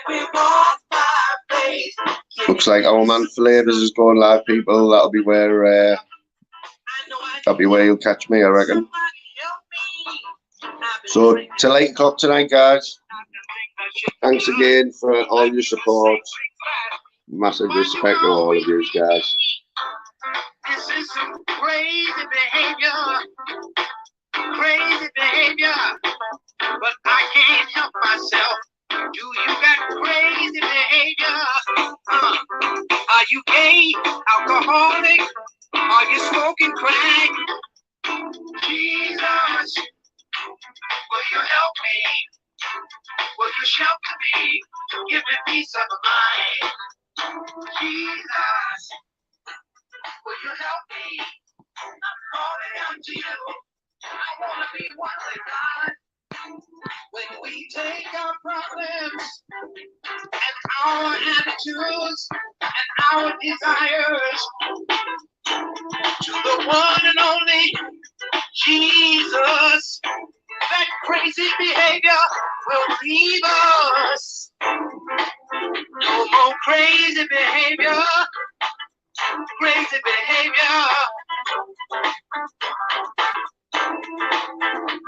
We walk by faith. Looks like our man Flavors is going live, people. That'll be where you'll catch me, I reckon. So till 8 o'clock tonight, guys. Thanks again for all your support. Massive respect to all of you guys. This is some crazy behavior, but I can't help myself. Do you got crazy behavior? Are you gay, alcoholic? Are you smoking crack? Jesus, will you help me? Will you shelter me? Give me peace of mind. Jesus, will you help me? I'm calling out to you. I want to be one with God. When we take our problems and our attitudes and our desires to the one and only Jesus, that crazy behavior will leave us. No more crazy behavior. Crazy behavior.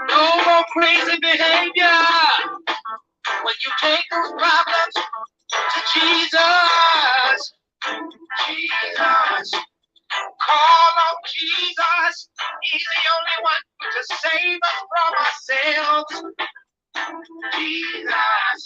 No more crazy behavior. When you take those problems to Jesus, Jesus, call on Jesus. He's the only one to save us from ourselves. Jesus.